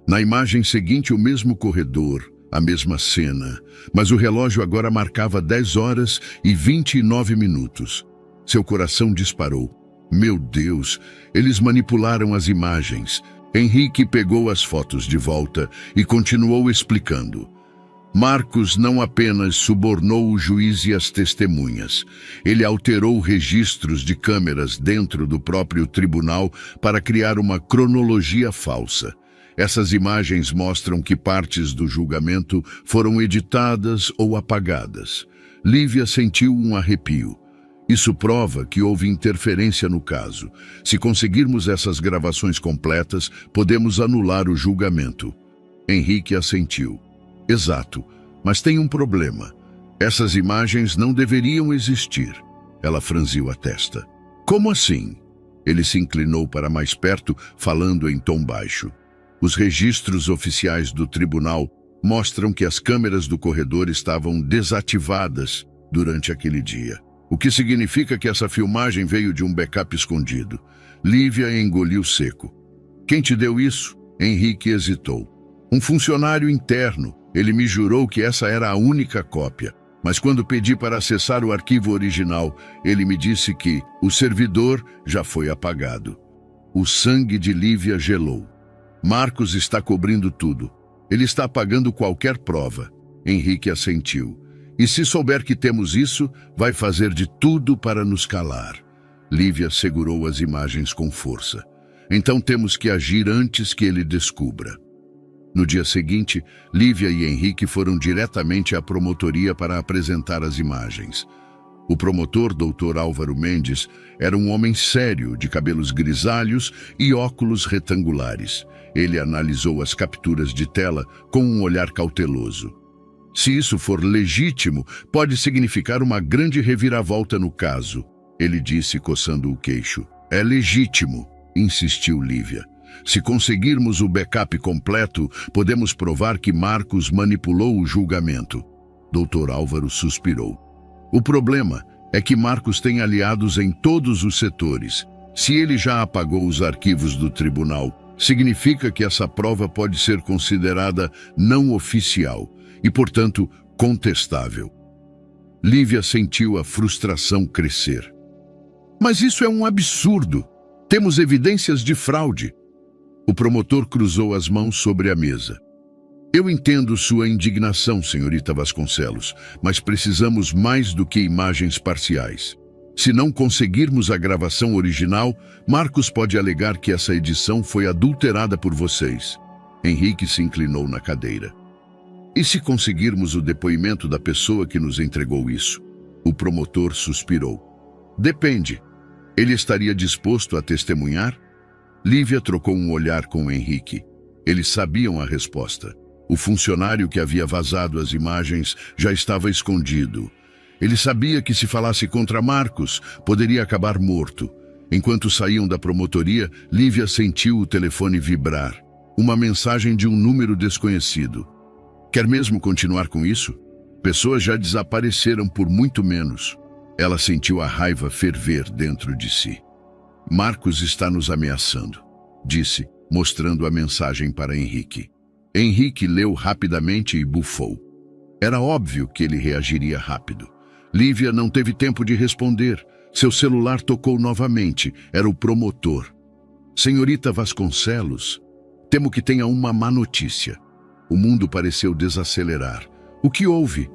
Na imagem seguinte, o mesmo corredor, a mesma cena, mas o relógio agora marcava 10 horas e 29 minutos. Seu coração disparou. Meu Deus, eles manipularam as imagens. Henrique pegou as fotos de volta e continuou explicando. Marcos não apenas subornou o juiz e as testemunhas. Ele alterou registros de câmeras dentro do próprio tribunal para criar uma cronologia falsa. Essas imagens mostram que partes do julgamento foram editadas ou apagadas. Lívia sentiu um arrepio. Isso prova que houve interferência no caso. Se conseguirmos essas gravações completas, podemos anular o julgamento. Henrique assentiu. Exato, mas tem um problema. Essas imagens não deveriam existir. Ela franziu a testa. Como assim? Ele se inclinou para mais perto, falando em tom baixo. Os registros oficiais do tribunal mostram que as câmeras do corredor estavam desativadas durante aquele dia. O que significa que essa filmagem veio de um backup escondido. Lívia engoliu seco. Quem te deu isso? Henrique hesitou. Um funcionário interno. Ele me jurou que essa era a única cópia. Mas quando pedi para acessar o arquivo original, ele me disse que o servidor já foi apagado. O sangue de Lívia gelou. Marcos está cobrindo tudo. Ele está apagando qualquer prova. Henrique assentiu. E se souber que temos isso, vai fazer de tudo para nos calar. Lívia segurou as imagens com força. Então temos que agir antes que ele descubra. No dia seguinte, Lívia e Henrique foram diretamente à promotoria para apresentar as imagens. O promotor, Dr. Álvaro Mendes, era um homem sério, de cabelos grisalhos e óculos retangulares. Ele analisou as capturas de tela com um olhar cauteloso. Se isso for legítimo, pode significar uma grande reviravolta no caso, ele disse, coçando o queixo. É legítimo, insistiu Lívia. Se conseguirmos o backup completo, podemos provar que Marcos manipulou o julgamento. Dr. Álvaro suspirou. O problema é que Marcos tem aliados em todos os setores. Se ele já apagou os arquivos do tribunal, significa que essa prova pode ser considerada não oficial e, portanto, contestável. Lívia sentiu a frustração crescer. Mas isso é um absurdo. Temos evidências de fraude. O promotor cruzou as mãos sobre a mesa. Eu entendo sua indignação, senhorita Vasconcelos, mas precisamos mais do que imagens parciais. Se não conseguirmos a gravação original, Marcos pode alegar que essa edição foi adulterada por vocês. Henrique se inclinou na cadeira. E se conseguirmos o depoimento da pessoa que nos entregou isso? O promotor suspirou. Depende. Ele estaria disposto a testemunhar? Lívia trocou um olhar com Henrique. Eles sabiam a resposta. O funcionário que havia vazado as imagens já estava escondido. Ele sabia que se falasse contra Marcos, poderia acabar morto. Enquanto saíam da promotoria, Lívia sentiu o telefone vibrar. Uma mensagem de um número desconhecido. Quer mesmo continuar com isso? Pessoas já desapareceram por muito menos. Ela sentiu a raiva ferver dentro de si. Marcos está nos ameaçando, disse, mostrando a mensagem para Henrique. Henrique leu rapidamente e bufou. Era óbvio que ele reagiria rápido. Lívia não teve tempo de responder. Seu celular tocou novamente. Era o promotor. Senhorita Vasconcelos, temo que tenha uma má notícia. O mundo pareceu desacelerar. O que houve?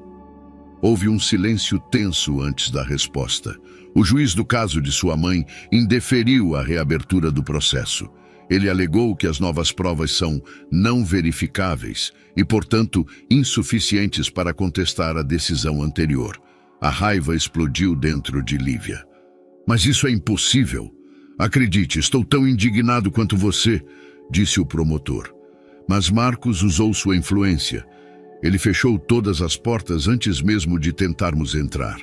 Houve um silêncio tenso antes da resposta. O juiz do caso de sua mãe indeferiu a reabertura do processo. Ele alegou que as novas provas são não verificáveis e, portanto, insuficientes para contestar a decisão anterior. A raiva explodiu dentro de Lívia. Mas isso é impossível. Acredite, estou tão indignado quanto você, disse o promotor. Mas Marcos usou sua influência. Ele fechou todas as portas antes mesmo de tentarmos entrar.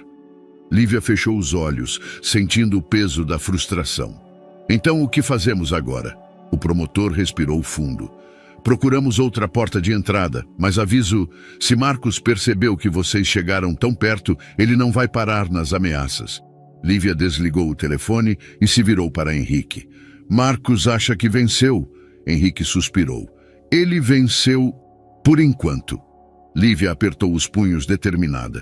Lívia fechou os olhos, sentindo o peso da frustração. Então, o que fazemos agora? O promotor respirou fundo. Procuramos outra porta de entrada, mas aviso, se Marcos percebeu que vocês chegaram tão perto, ele não vai parar nas ameaças. Lívia desligou o telefone e se virou para Henrique. Marcos acha que venceu. Henrique suspirou. Ele venceu por enquanto. Lívia apertou os punhos determinada.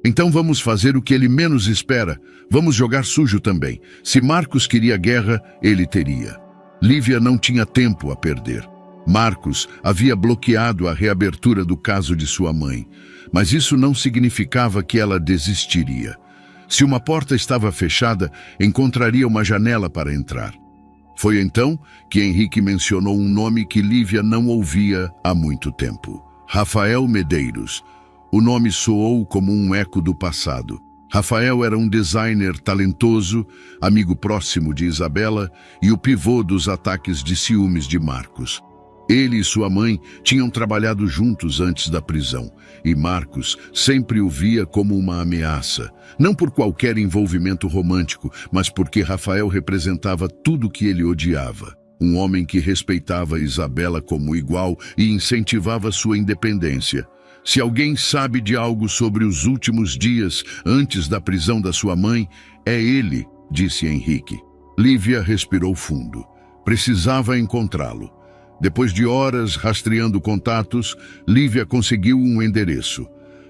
Então vamos fazer o que ele menos espera. Vamos jogar sujo também. Se Marcos queria guerra, ele teria. Lívia não tinha tempo a perder. Marcos havia bloqueado a reabertura do caso de sua mãe, mas isso não significava que ela desistiria. Se uma porta estava fechada, encontraria uma janela para entrar. Foi então que Henrique mencionou um nome que Lívia não ouvia há muito tempo. Rafael Medeiros. O nome soou como um eco do passado. Rafael era um designer talentoso, amigo próximo de Isabela e o pivô dos ataques de ciúmes de Marcos. Ele e sua mãe tinham trabalhado juntos antes da prisão, e Marcos sempre o via como uma ameaça, não por qualquer envolvimento romântico, mas porque Rafael representava tudo que ele odiava. Um homem que respeitava Isabela como igual e incentivava sua independência. Se alguém sabe de algo sobre os últimos dias antes da prisão da sua mãe, é ele, disse Henrique. Lívia respirou fundo. Precisava encontrá-lo. Depois de horas rastreando contatos, Lívia conseguiu um endereço.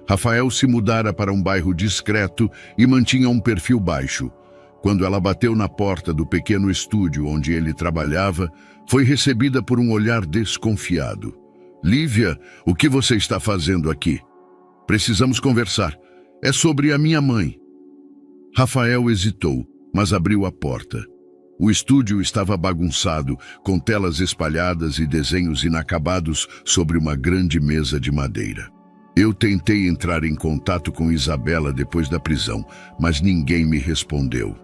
Rafael se mudara para um bairro discreto e mantinha um perfil baixo. Quando ela bateu na porta do pequeno estúdio onde ele trabalhava, foi recebida por um olhar desconfiado. Lívia, o que você está fazendo aqui? Precisamos conversar. É sobre a minha mãe. Rafael hesitou, mas abriu a porta. O estúdio estava bagunçado, com telas espalhadas e desenhos inacabados sobre uma grande mesa de madeira. Eu tentei entrar em contato com Isabela depois da prisão, mas ninguém me respondeu.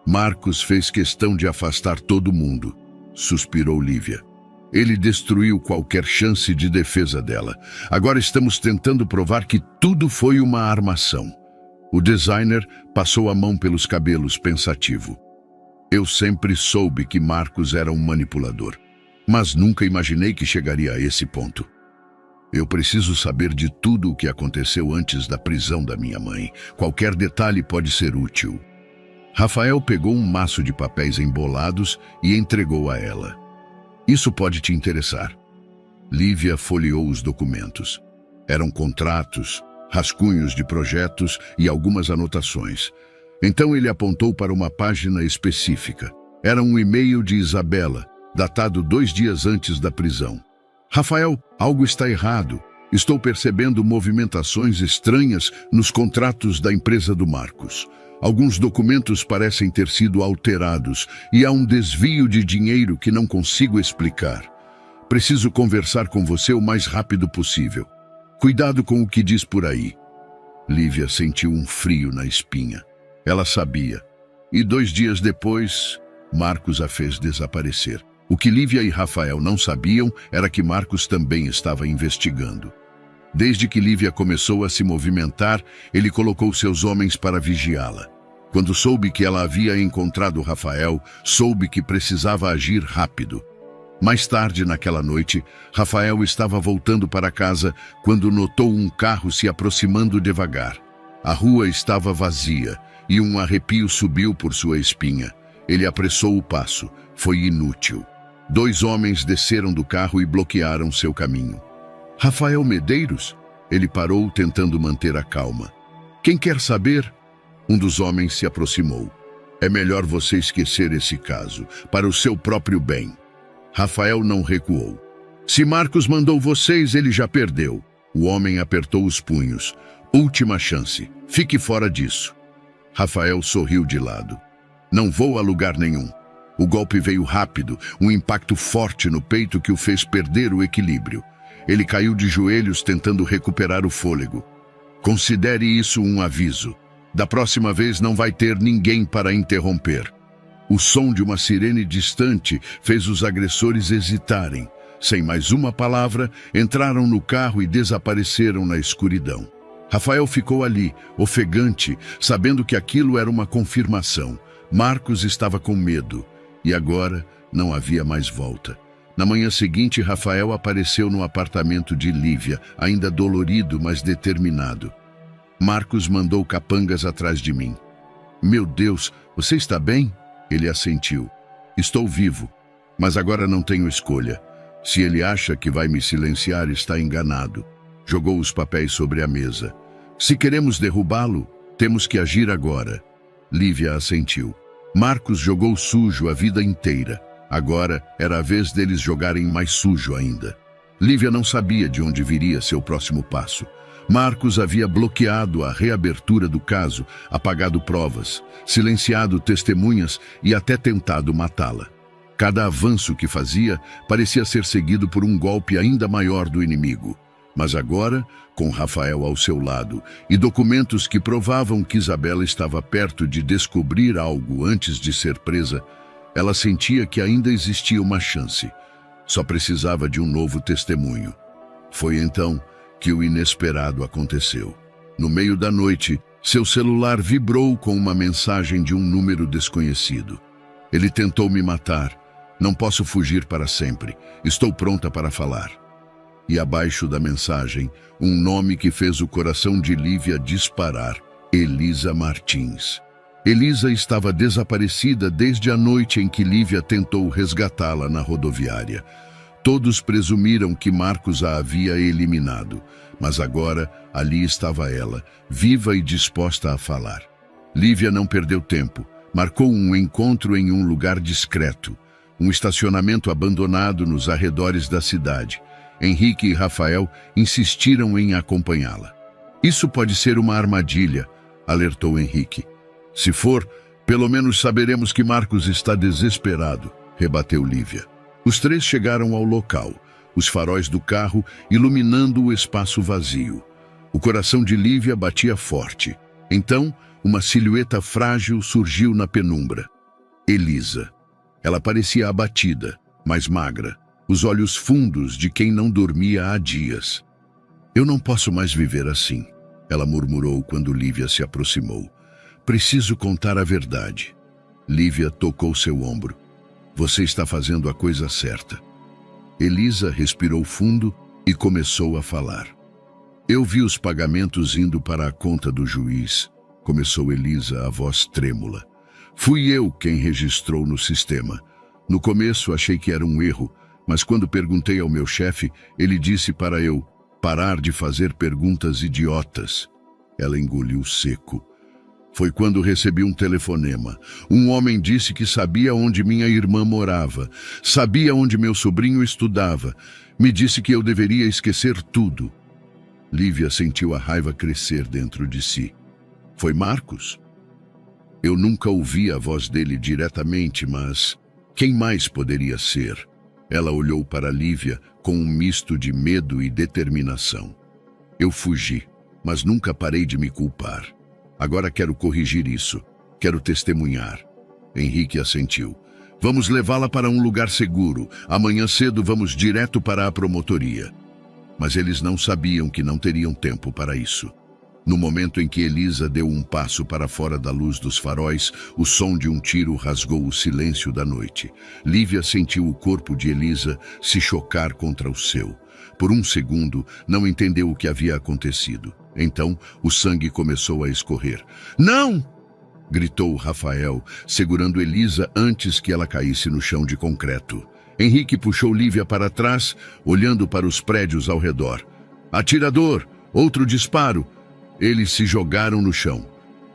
Marcos fez questão de afastar todo mundo, suspirou Lívia. Ele destruiu qualquer chance de defesa dela. Agora estamos tentando provar que tudo foi uma armação. O designer passou a mão pelos cabelos, pensativo. Eu sempre soube que Marcos era um manipulador, mas nunca imaginei que chegaria a esse ponto. Eu preciso saber de tudo o que aconteceu antes da prisão da minha mãe. Qualquer detalhe pode ser útil. Rafael pegou um maço de papéis embolados e entregou a ela. Isso pode te interessar. Lívia folheou os documentos. Eram contratos, rascunhos de projetos e algumas anotações. Então ele apontou para uma página específica. Era um e-mail de Isabela, datado 2 dias antes da prisão. Rafael, algo está errado. Estou percebendo movimentações estranhas nos contratos da empresa do Marcos. Alguns documentos parecem ter sido alterados e há um desvio de dinheiro que não consigo explicar. Preciso conversar com você o mais rápido possível. Cuidado com o que diz por aí. Lívia sentiu um frio na espinha. Ela sabia. E 2 dias depois, Marcos a fez desaparecer. O que Lívia e Rafael não sabiam era que Marcos também estava investigando. Desde que Lívia começou a se movimentar, ele colocou seus homens para vigiá-la. Quando soube que ela havia encontrado Rafael, soube que precisava agir rápido. Mais tarde naquela noite, Rafael estava voltando para casa quando notou um carro se aproximando devagar. A rua estava vazia e um arrepio subiu por sua espinha. Ele apressou o passo. Foi inútil. 2 homens desceram do carro e bloquearam seu caminho. Rafael Medeiros? Ele parou, tentando manter a calma. Quem quer saber? Um dos homens se aproximou. É melhor você esquecer esse caso, para o seu próprio bem. Rafael não recuou. Se Marcos mandou vocês, ele já perdeu. O homem apertou os punhos. Última chance. Fique fora disso. Rafael sorriu de lado. Não vou a lugar nenhum. O golpe veio rápido, um impacto forte no peito que o fez perder o equilíbrio. Ele caiu de joelhos tentando recuperar o fôlego. Considere isso um aviso. Da próxima vez não vai ter ninguém para interromper. O som de uma sirene distante fez os agressores hesitarem. Sem mais uma palavra, entraram no carro e desapareceram na escuridão. Rafael ficou ali, ofegante, sabendo que aquilo era uma confirmação. Marcos estava com medo. E agora não havia mais volta. Na manhã seguinte, Rafael apareceu no apartamento de Lívia, ainda dolorido, mas determinado. Marcos mandou capangas atrás de mim. Meu Deus, você está bem? Ele assentiu. Estou vivo, mas agora não tenho escolha. Se ele acha que vai me silenciar, está enganado. Jogou os papéis sobre a mesa. Se queremos derrubá-lo, temos que agir agora. Lívia assentiu. Marcos jogou sujo a vida inteira. Agora era a vez deles jogarem mais sujo ainda. Lívia não sabia de onde viria seu próximo passo. Marcos havia bloqueado a reabertura do caso, apagado provas, silenciado testemunhas e até tentado matá-la. Cada avanço que fazia parecia ser seguido por um golpe ainda maior do inimigo. Mas agora, com Rafael ao seu lado e documentos que provavam que Isabela estava perto de descobrir algo antes de ser presa, ela sentia que ainda existia uma chance. Só precisava de um novo testemunho. Foi então que o inesperado aconteceu. No meio da noite, seu celular vibrou com uma mensagem de um número desconhecido. Ele tentou me matar. Não posso fugir para sempre. Estou pronta para falar. E abaixo da mensagem, um nome que fez o coração de Lívia disparar: Elisa Martins. Elisa estava desaparecida desde a noite em que Lívia tentou resgatá-la na rodoviária. Todos presumiram que Marcos a havia eliminado, mas agora ali estava ela, viva e disposta a falar. Lívia não perdeu tempo. Marcou um encontro em um lugar discreto, um estacionamento abandonado nos arredores da cidade. Henrique e Rafael insistiram em acompanhá-la. Isso pode ser uma armadilha, alertou Henrique. Se for, pelo menos saberemos que Marcos está desesperado, rebateu Lívia. Os três chegaram ao local, os faróis do carro iluminando o espaço vazio. O coração de Lívia batia forte. Então, uma silhueta frágil surgiu na penumbra. Elisa. Ela parecia abatida, mas magra, os olhos fundos de quem não dormia há dias. Eu não posso mais viver assim, ela murmurou quando Lívia se aproximou. Preciso contar a verdade. Lívia tocou seu ombro. Você está fazendo a coisa certa. Elisa respirou fundo e começou a falar. Eu vi os pagamentos indo para a conta do juiz, começou Elisa, a voz trêmula. Fui eu quem registrou no sistema. No começo achei que era um erro, mas quando perguntei ao meu chefe, ele disse para eu parar de fazer perguntas idiotas. Ela engoliu seco. Foi quando recebi um telefonema. Um homem disse que sabia onde minha irmã morava, sabia onde meu sobrinho estudava. Me disse que eu deveria esquecer tudo. Lívia sentiu a raiva crescer dentro de si. Foi Marcos? Eu nunca ouvi a voz dele diretamente, mas quem mais poderia ser? Ela olhou para Lívia com um misto de medo e determinação. Eu fugi, mas nunca parei de me culpar. Agora quero corrigir isso. Quero testemunhar. Henrique assentiu. Vamos levá-la para um lugar seguro. Amanhã cedo vamos direto para a promotoria. Mas eles não sabiam que não teriam tempo para isso. No momento em que Elisa deu um passo para fora da luz dos faróis, o som de um tiro rasgou o silêncio da noite. Lívia sentiu o corpo de Elisa se chocar contra o seu. Por um segundo, não entendeu o que havia acontecido. Então, o sangue começou a escorrer. Não! Gritou Rafael, segurando Elisa antes que ela caísse no chão de concreto. Henrique puxou Lívia para trás, olhando para os prédios ao redor. Atirador! Outro disparo! Eles se jogaram no chão.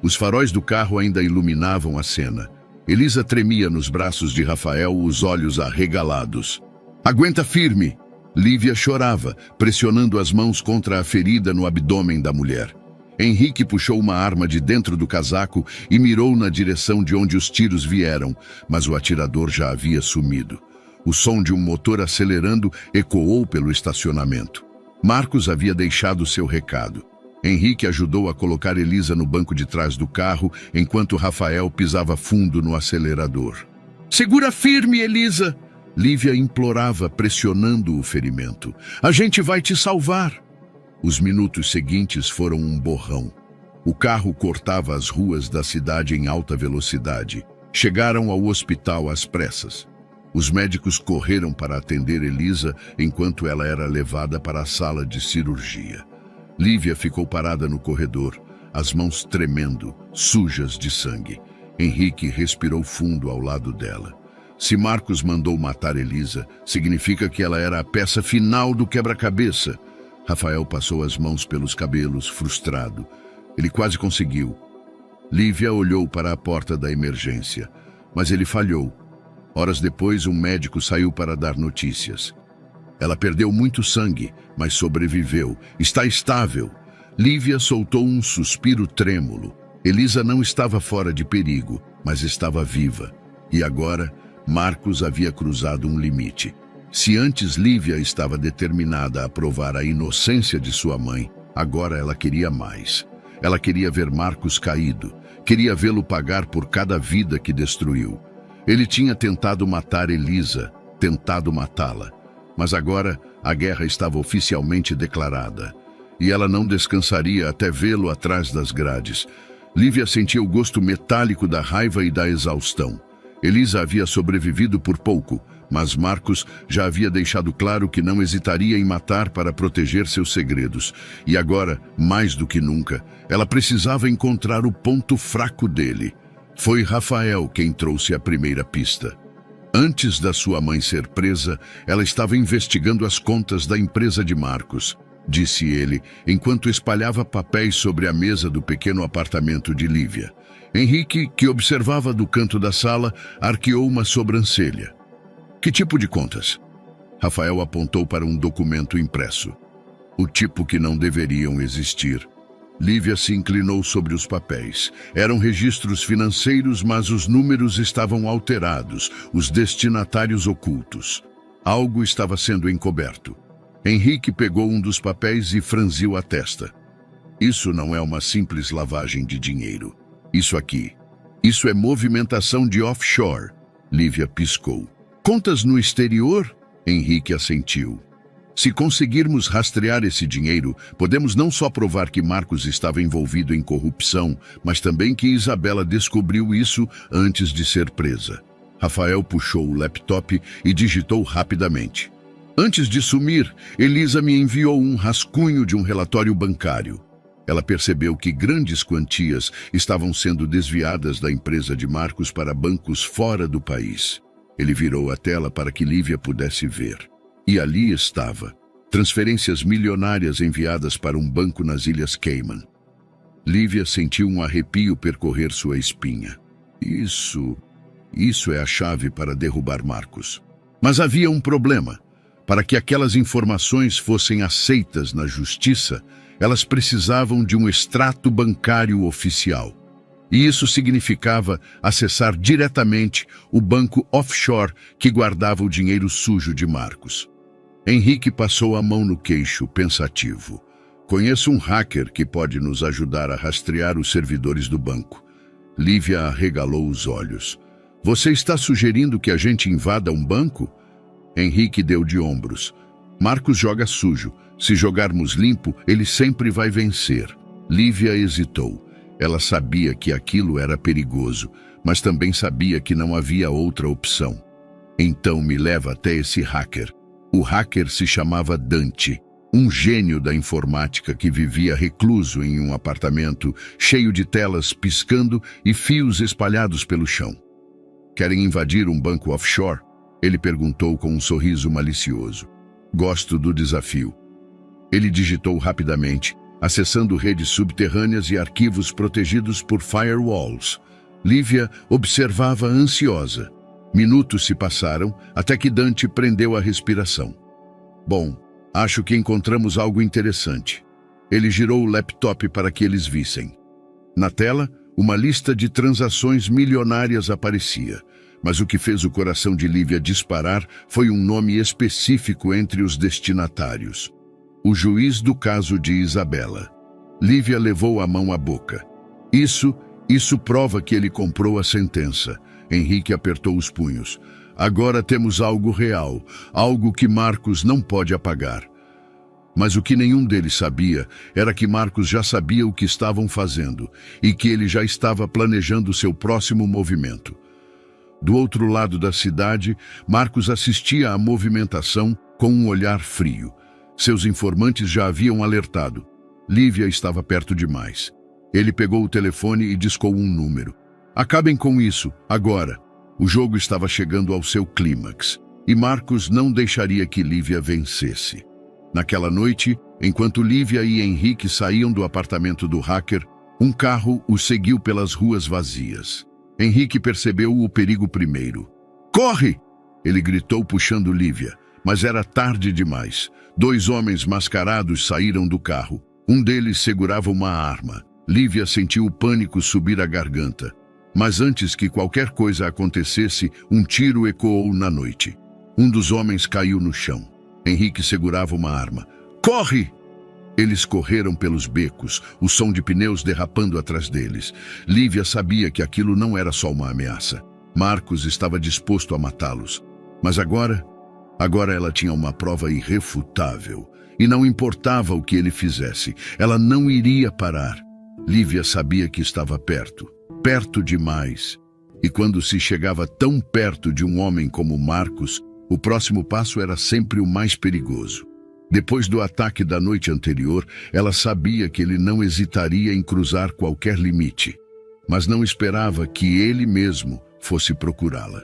Os faróis do carro ainda iluminavam a cena. Elisa tremia nos braços de Rafael, os olhos arregalados. Aguenta firme! Lívia chorava, pressionando as mãos contra a ferida no abdômen da mulher. Henrique puxou uma arma de dentro do casaco e mirou na direção de onde os tiros vieram, mas o atirador já havia sumido. O som de um motor acelerando ecoou pelo estacionamento. Marcos havia deixado seu recado. Henrique ajudou a colocar Elisa no banco de trás do carro, enquanto Rafael pisava fundo no acelerador. Segura firme, Elisa! Lívia implorava, pressionando o ferimento. A gente vai te salvar! Os minutos seguintes foram um borrão. O carro cortava as ruas da cidade em alta velocidade. Chegaram ao hospital às pressas. Os médicos correram para atender Elisa enquanto ela era levada para a sala de cirurgia. Lívia ficou parada no corredor, as mãos tremendo, sujas de sangue. Henrique respirou fundo ao lado dela. Se Marcos mandou matar Elisa, significa que ela era a peça final do quebra-cabeça. Rafael passou as mãos pelos cabelos, frustrado. Ele quase conseguiu. Lívia olhou para a porta da emergência, mas ele falhou. Horas depois, um médico saiu para dar notícias. Ela perdeu muito sangue, mas sobreviveu. Está estável. Lívia soltou um suspiro trêmulo. Elisa não estava fora de perigo, mas estava viva. E agora, Marcos havia cruzado um limite. Se antes Lívia estava determinada a provar a inocência de sua mãe, agora ela queria mais. Ela queria ver Marcos caído, queria vê-lo pagar por cada vida que destruiu. Ele tinha tentado matar Elisa, tentado matá-la. Mas agora a guerra estava oficialmente declarada. E ela não descansaria até vê-lo atrás das grades. Lívia sentia o gosto metálico da raiva e da exaustão. Elisa havia sobrevivido por pouco, mas Marcos já havia deixado claro que não hesitaria em matar para proteger seus segredos. E agora, mais do que nunca, ela precisava encontrar o ponto fraco dele. Foi Rafael quem trouxe a primeira pista. Antes da sua mãe ser presa, ela estava investigando as contas da empresa de Marcos, disse ele, enquanto espalhava papéis sobre a mesa do pequeno apartamento de Lívia. Henrique, que observava do canto da sala, arqueou uma sobrancelha. Que tipo de contas? Rafael apontou para um documento impresso. O tipo que não deveriam existir. Lívia se inclinou sobre os papéis. Eram registros financeiros, mas os números estavam alterados, os destinatários ocultos. Algo estava sendo encoberto. Henrique pegou um dos papéis e franziu a testa. Isso não é uma simples lavagem de dinheiro. Isso é movimentação de offshore. Lívia piscou. Contas no exterior? Henrique assentiu. Se conseguirmos rastrear esse dinheiro, podemos não só provar que Marcos estava envolvido em corrupção, mas também que Isabela descobriu isso antes de ser presa. Rafael puxou o laptop e digitou rapidamente. Antes de sumir, Elisa me enviou um rascunho de um relatório bancário. Ela percebeu que grandes quantias estavam sendo desviadas da empresa de Marcos para bancos fora do país. Ele virou a tela para que Lívia pudesse ver. E ali estava, transferências milionárias enviadas para um banco nas Ilhas Cayman. Lívia sentiu um arrepio percorrer sua espinha. Isso é a chave para derrubar Marcos. Mas havia um problema. Para que aquelas informações fossem aceitas na justiça, elas precisavam de um extrato bancário oficial. E isso significava acessar diretamente o banco offshore que guardava o dinheiro sujo de Marcos. Henrique passou a mão no queixo, pensativo. Conheço um hacker que pode nos ajudar a rastrear os servidores do banco. Lívia arregalou os olhos. Você está sugerindo que a gente invada um banco? Henrique deu de ombros. Marcos joga sujo. Se jogarmos limpo, ele sempre vai vencer. Lívia hesitou. Ela sabia que aquilo era perigoso, mas também sabia que não havia outra opção. Então me leva até esse hacker. O hacker se chamava Dante, um gênio da informática que vivia recluso em um apartamento cheio de telas piscando e fios espalhados pelo chão. Querem invadir um banco offshore? Ele perguntou com um sorriso malicioso. Gosto do desafio. Ele digitou rapidamente, acessando redes subterrâneas e arquivos protegidos por firewalls. Lívia observava ansiosa. Minutos se passaram até que Dante prendeu a respiração. Bom, acho que encontramos algo interessante. Ele girou o laptop para que eles vissem. Na tela, uma lista de transações milionárias aparecia. Mas o que fez o coração de Lívia disparar foi um nome específico entre os destinatários. O juiz do caso de Isabela. Lívia levou a mão à boca. Isso prova que ele comprou a sentença. Henrique apertou os punhos. Agora temos algo real, algo que Marcos não pode apagar. Mas o que nenhum deles sabia era que Marcos já sabia o que estavam fazendo e que ele já estava planejando seu próximo movimento. Do outro lado da cidade, Marcos assistia à movimentação com um olhar frio. Seus informantes já haviam alertado. Lívia estava perto demais. Ele pegou o telefone e discou um número. Acabem com isso, agora. O jogo estava chegando ao seu clímax, e Marcos não deixaria que Lívia vencesse. Naquela noite, enquanto Lívia e Henrique saíam do apartamento do hacker, um carro os seguiu pelas ruas vazias. Henrique percebeu o perigo primeiro. "Corre!" Ele gritou puxando Lívia, mas era tarde demais. 2 homens mascarados saíram do carro. Um deles segurava uma arma. Lívia sentiu o pânico subir a garganta. Mas antes que qualquer coisa acontecesse, um tiro ecoou na noite. Um dos homens caiu no chão. Henrique segurava uma arma. "Corre!" Eles correram pelos becos, o som de pneus derrapando atrás deles. Lívia sabia que aquilo não era só uma ameaça. Marcos estava disposto a matá-los. Mas agora ela tinha uma prova irrefutável. E não importava o que ele fizesse, ela não iria parar. Lívia sabia que estava perto demais. E quando se chegava tão perto de um homem como Marcos, o próximo passo era sempre o mais perigoso. Depois do ataque da noite anterior, ela sabia que ele não hesitaria em cruzar qualquer limite, mas não esperava que ele mesmo fosse procurá-la.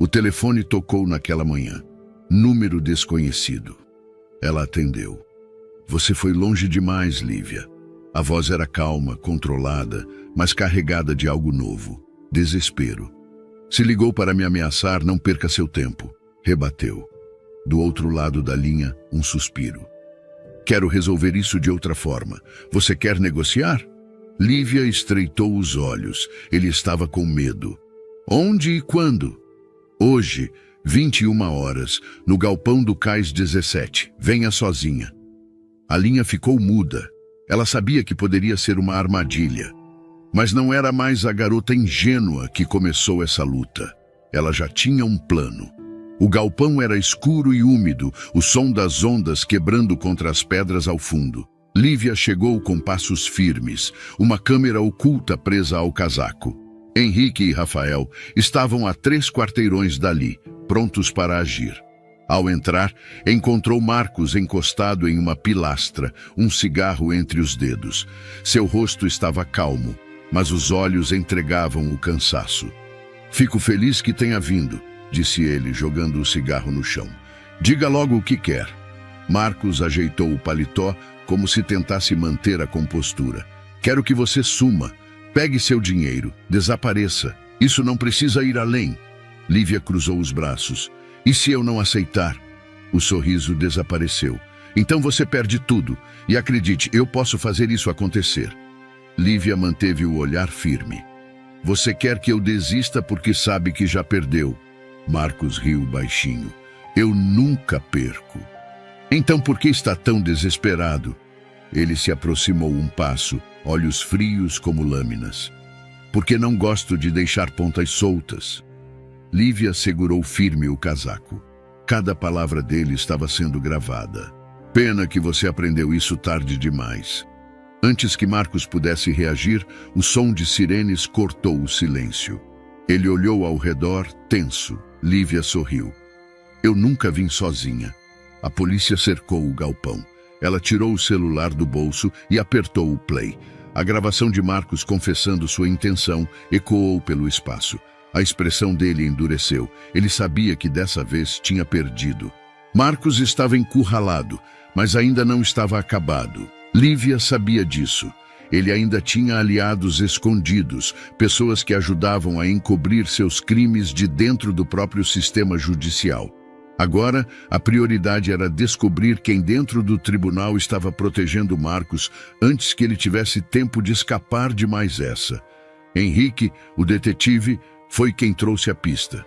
O telefone tocou naquela manhã. Número desconhecido. Ela atendeu. "Você foi longe demais, Lívia." A voz era calma, controlada, mas carregada de algo novo. Desespero. "Se ligou para me ameaçar, não perca seu tempo." Rebateu. Do outro lado da linha, um suspiro. "Quero resolver isso de outra forma. Você quer negociar?" Lívia estreitou os olhos. Ele estava com medo. "Onde e quando?" "Hoje, 21 horas, no galpão do Cais 17. Venha sozinha." A linha ficou muda. Ela sabia que poderia ser uma armadilha. Mas não era mais a garota ingênua que começou essa luta. Ela já tinha um plano. O galpão era escuro e úmido, o som das ondas quebrando contra as pedras ao fundo. Lívia chegou com passos firmes, uma câmera oculta presa ao casaco. Henrique e Rafael estavam a 3 quarteirões dali, prontos para agir. Ao entrar, encontrou Marcos encostado em uma pilastra, um cigarro entre os dedos. Seu rosto estava calmo, mas os olhos entregavam o cansaço. "Fico feliz que tenha vindo", disse ele, jogando o cigarro no chão. "Diga logo o que quer." Marcos ajeitou o paletó como se tentasse manter a compostura. "Quero que você suma. Pegue seu dinheiro. Desapareça. Isso não precisa ir além." Lívia cruzou os braços. "E se eu não aceitar?" O sorriso desapareceu. "Então você perde tudo. E acredite, eu posso fazer isso acontecer." Lívia manteve o olhar firme. "Você quer que eu desista porque sabe que já perdeu?" Marcos riu baixinho. "Eu nunca perco." "Então por que está tão desesperado?" Ele se aproximou um passo, olhos frios como lâminas. "Porque não gosto de deixar pontas soltas." Lívia segurou firme o casaco. Cada palavra dele estava sendo gravada. "Pena que você aprendeu isso tarde demais." Antes que Marcos pudesse reagir, o som de sirenes cortou o silêncio. Ele olhou ao redor, tenso. Lívia sorriu. "Eu nunca vim sozinha." A polícia cercou o galpão. Ela tirou o celular do bolso e apertou o play. A gravação de Marcos confessando sua intenção ecoou pelo espaço. A expressão dele endureceu. Ele sabia que dessa vez tinha perdido. Marcos estava encurralado, mas ainda não estava acabado. Lívia sabia disso. Ele ainda tinha aliados escondidos, pessoas que ajudavam a encobrir seus crimes de dentro do próprio sistema judicial. Agora, a prioridade era descobrir quem dentro do tribunal estava protegendo Marcos antes que ele tivesse tempo de escapar de mais essa. Henrique, o detetive, foi quem trouxe a pista.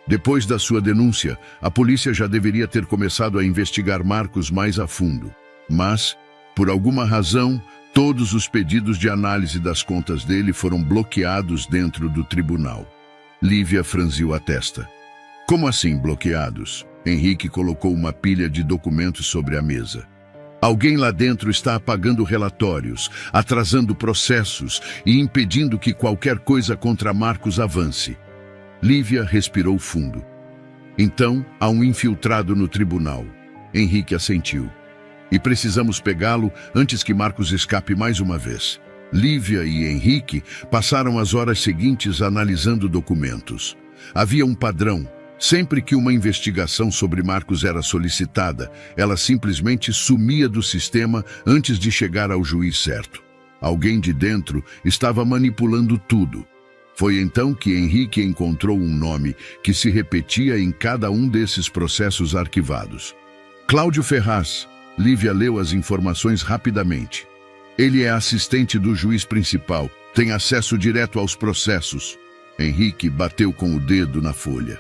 Depois da sua denúncia, a polícia já deveria ter começado a investigar Marcos mais a fundo. Mas, por alguma razão, todos os pedidos de análise das contas dele foram bloqueados dentro do tribunal. Lívia franziu a testa. "Como assim bloqueados?" Henrique colocou uma pilha de documentos sobre a mesa. "Alguém lá dentro está apagando relatórios, atrasando processos e impedindo que qualquer coisa contra Marcos avance." Lívia respirou fundo. Então, há um infiltrado no tribunal. Henrique assentiu. E precisamos pegá-lo antes que Marcos escape mais uma vez. Lívia e Henrique passaram as horas seguintes analisando documentos. Havia um padrão. Sempre que uma investigação sobre Marcos era solicitada, ela simplesmente sumia do sistema antes de chegar ao juiz certo. Alguém de dentro estava manipulando tudo. Foi então que Henrique encontrou um nome que se repetia em cada um desses processos arquivados. Cláudio Ferraz. Lívia leu as informações rapidamente. Ele é assistente do juiz principal, tem acesso direto aos processos. Henrique bateu com o dedo na folha.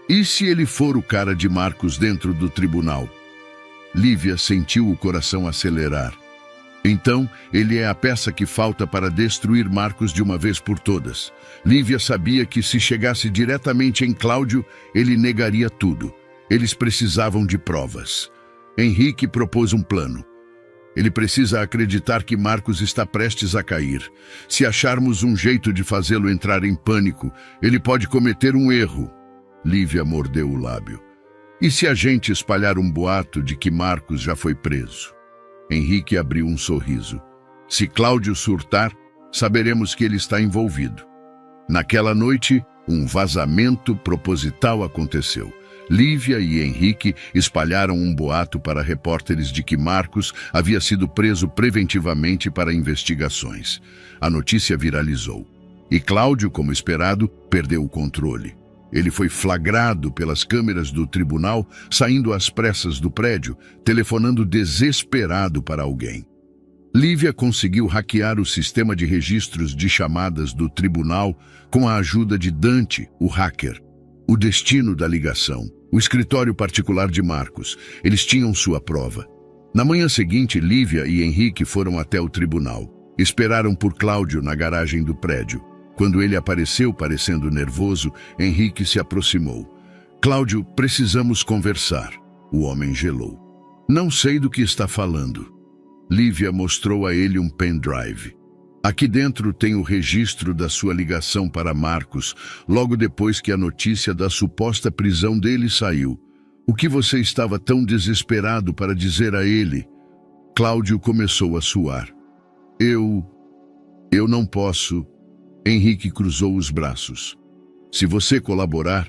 E se ele for o cara de Marcos dentro do tribunal? Lívia sentiu o coração acelerar. Então, ele é a peça que falta para destruir Marcos de uma vez por todas. Lívia sabia que se chegasse diretamente em Cláudio, ele negaria tudo. Eles precisavam de provas. Henrique propôs um plano. Ele precisa acreditar que Marcos está prestes a cair. Se acharmos um jeito de fazê-lo entrar em pânico, ele pode cometer um erro. Lívia mordeu o lábio. E se a gente espalhar um boato de que Marcos já foi preso? Henrique abriu um sorriso. Se Cláudio surtar, saberemos que ele está envolvido. Naquela noite, um vazamento proposital aconteceu. Lívia e Henrique espalharam um boato para repórteres de que Marcos havia sido preso preventivamente para investigações. A notícia viralizou. E Cláudio, como esperado, perdeu o controle. Ele foi flagrado pelas câmeras do tribunal, saindo às pressas do prédio, telefonando desesperado para alguém. Lívia conseguiu hackear o sistema de registros de chamadas do tribunal com a ajuda de Dante, o hacker. O destino da ligação. O escritório particular de Marcos. Eles tinham sua prova. Na manhã seguinte, Lívia e Henrique foram até o tribunal. Esperaram por Cláudio na garagem do prédio. Quando ele apareceu parecendo nervoso, Henrique se aproximou. Cláudio, precisamos conversar. O homem gelou. Não sei do que está falando. Lívia mostrou a ele um pendrive. Aqui dentro tem o registro da sua ligação para Marcos, logo depois que a notícia da suposta prisão dele saiu. O que você estava tão desesperado para dizer a ele? Cláudio começou a suar. Eu não posso. Henrique cruzou os braços. Se você colaborar,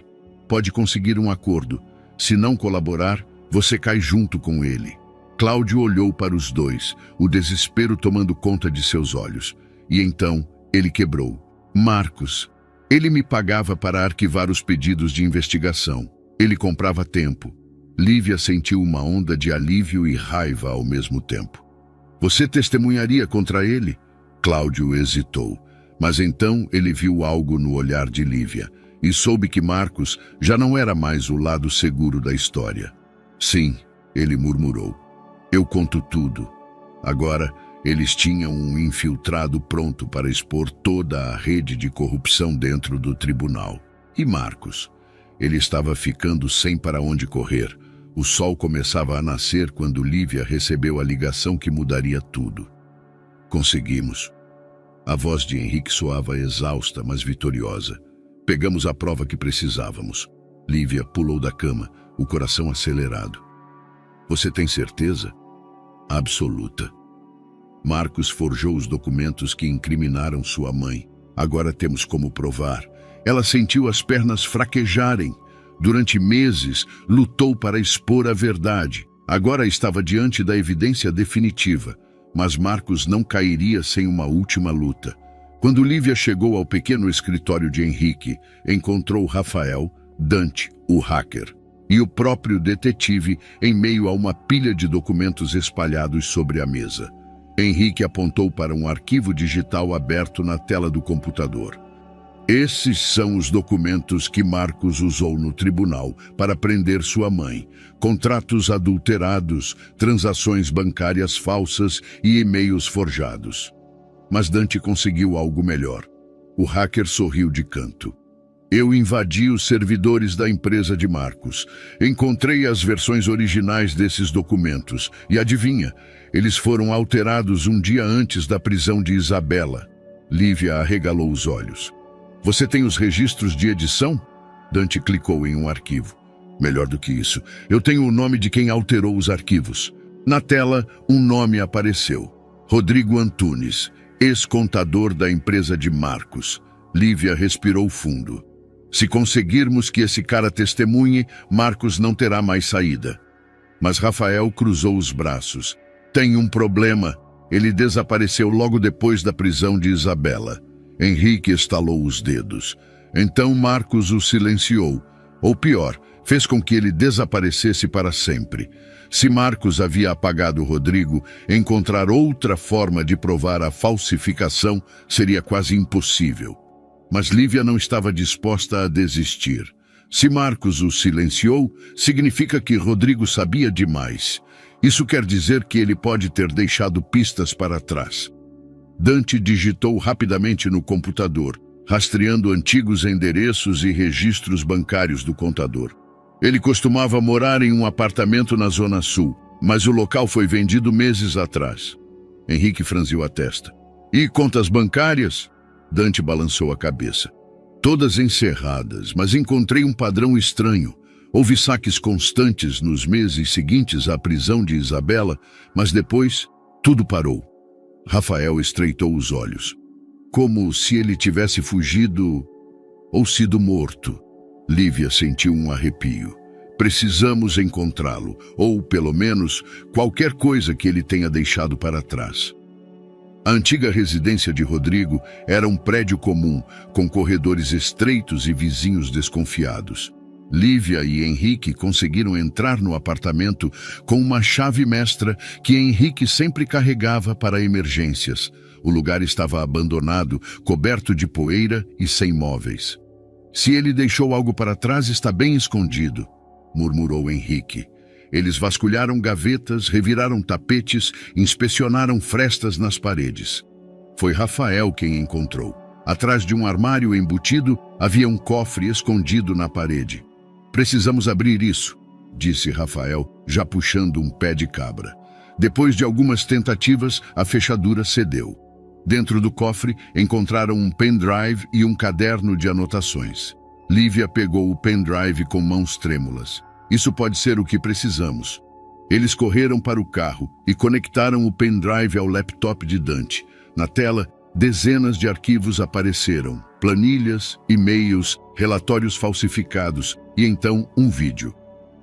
pode conseguir um acordo. Se não colaborar, você cai junto com ele. Cláudio olhou para os dois, o desespero tomando conta de seus olhos. E então, ele quebrou. Marcos. Ele me pagava para arquivar os pedidos de investigação. Ele comprava tempo. Lívia sentiu uma onda de alívio e raiva ao mesmo tempo. Você testemunharia contra ele? Cláudio hesitou. Mas então ele viu algo no olhar de Lívia e soube que Marcos já não era mais o lado seguro da história. Sim, ele murmurou. Eu conto tudo. Agora, eles tinham um infiltrado pronto para expor toda a rede de corrupção dentro do tribunal. E Marcos? Ele estava ficando sem para onde correr. O sol começava a nascer quando Lívia recebeu a ligação que mudaria tudo. Conseguimos. A voz de Henrique soava exausta, mas vitoriosa. Pegamos a prova que precisávamos. Lívia pulou da cama, o coração acelerado. Você tem certeza? Absoluta. Marcos forjou os documentos que incriminaram sua mãe. Agora temos como provar. Ela sentiu as pernas fraquejarem. Durante meses, lutou para expor a verdade. Agora estava diante da evidência definitiva. Mas Marcos não cairia sem uma última luta. Quando Lívia chegou ao pequeno escritório de Henrique, encontrou Rafael, Dante, o hacker, e o próprio detetive em meio a uma pilha de documentos espalhados sobre a mesa. Henrique apontou para um arquivo digital aberto na tela do computador. Esses são os documentos que Marcos usou no tribunal para prender sua mãe. Contratos adulterados, transações bancárias falsas e e-mails forjados. Mas Dante conseguiu algo melhor. O hacker sorriu de canto. Eu invadi os servidores da empresa de Marcos. Encontrei as versões originais desses documentos. E adivinha, eles foram alterados um dia antes da prisão de Isabela. Lívia arregalou os olhos. Você tem os registros de edição? Dante clicou em um arquivo. Melhor do que isso, eu tenho o nome de quem alterou os arquivos. Na tela, um nome apareceu. Rodrigo Antunes, ex-contador da empresa de Marcos. Lívia respirou fundo. Se conseguirmos que esse cara testemunhe, Marcos não terá mais saída. Mas Rafael cruzou os braços. Tem um problema. Ele desapareceu logo depois da prisão de Isabela. Henrique estalou os dedos. Então Marcos o silenciou. Ou pior, fez com que ele desaparecesse para sempre. Se Marcos havia apagado Rodrigo, encontrar outra forma de provar a falsificação seria quase impossível. Mas Lívia não estava disposta a desistir. Se Marcos o silenciou, significa que Rodrigo sabia demais. Isso quer dizer que ele pode ter deixado pistas para trás. Dante digitou rapidamente no computador, rastreando antigos endereços e registros bancários do contador. Ele costumava morar em um apartamento na Zona Sul, mas o local foi vendido meses atrás. Henrique franziu a testa. E contas bancárias? Dante balançou a cabeça. Todas encerradas, mas encontrei um padrão estranho. Houve saques constantes nos meses seguintes à prisão de Isabela, mas depois tudo parou. Rafael estreitou os olhos. Como se ele tivesse fugido ou sido morto. Lívia sentiu um arrepio. Precisamos encontrá-lo, ou, pelo menos, qualquer coisa que ele tenha deixado para trás. A antiga residência de Rodrigo era um prédio comum, com corredores estreitos e vizinhos desconfiados. Lívia e Henrique conseguiram entrar no apartamento com uma chave mestra que Henrique sempre carregava para emergências. O lugar estava abandonado, coberto de poeira e sem móveis. Se ele deixou algo para trás, está bem escondido, murmurou Henrique. Eles vasculharam gavetas, reviraram tapetes, inspecionaram frestas nas paredes. Foi Rafael quem encontrou. Atrás de um armário embutido, havia um cofre escondido na parede. Precisamos abrir isso, disse Rafael, já puxando um pé de cabra. Depois de algumas tentativas, a fechadura cedeu. Dentro do cofre, encontraram um pendrive e um caderno de anotações. Lívia pegou o pendrive com mãos trêmulas. Isso pode ser o que precisamos. Eles correram para o carro e conectaram o pendrive ao laptop de Dante. Na tela, dezenas de arquivos apareceram. Planilhas, e-mails, relatórios falsificados e então um vídeo.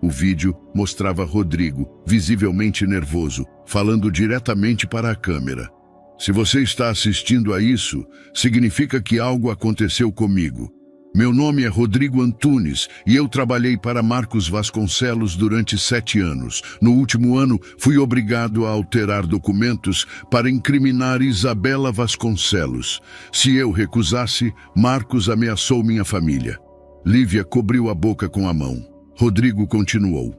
O vídeo mostrava Rodrigo, visivelmente nervoso, falando diretamente para a câmera. Se você está assistindo a isso, significa que algo aconteceu comigo. Meu nome é Rodrigo Antunes e eu trabalhei para Marcos Vasconcelos durante 7 anos. No último ano, fui obrigado a alterar documentos para incriminar Isabela Vasconcelos. Se eu recusasse, Marcos ameaçou minha família. Lívia cobriu a boca com a mão. Rodrigo continuou.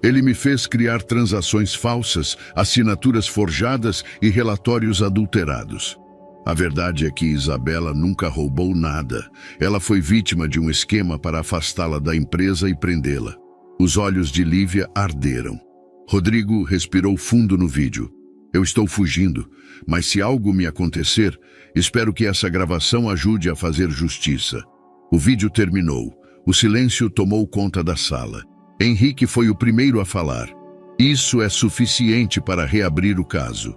Ele me fez criar transações falsas, assinaturas forjadas e relatórios adulterados. A verdade é que Isabela nunca roubou nada. Ela foi vítima de um esquema para afastá-la da empresa e prendê-la. Os olhos de Lívia arderam. Rodrigo respirou fundo no vídeo. Eu estou fugindo, mas se algo me acontecer, espero que essa gravação ajude a fazer justiça. O vídeo terminou. O silêncio tomou conta da sala. Henrique foi o primeiro a falar. Isso é suficiente para reabrir o caso.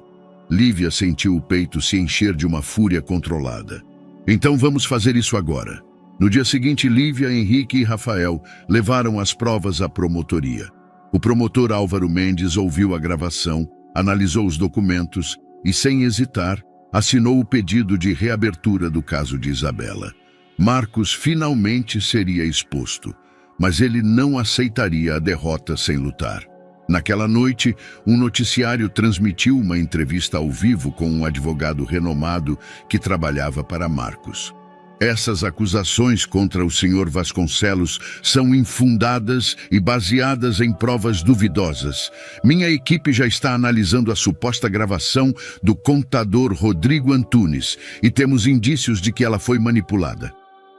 Lívia sentiu o peito se encher de uma fúria controlada. Então vamos fazer isso agora. No dia seguinte, Lívia, Henrique e Rafael levaram as provas à promotoria. O promotor Álvaro Mendes ouviu a gravação, analisou os documentos e, sem hesitar, assinou o pedido de reabertura do caso de Isabela. Marcos finalmente seria exposto, mas ele não aceitaria a derrota sem lutar. Naquela noite, um noticiário transmitiu uma entrevista ao vivo com um advogado renomado que trabalhava para Marcos. Essas acusações contra o Sr. Vasconcelos são infundadas e baseadas em provas duvidosas. Minha equipe já está analisando a suposta gravação do contador Rodrigo Antunes e temos indícios de que ela foi manipulada.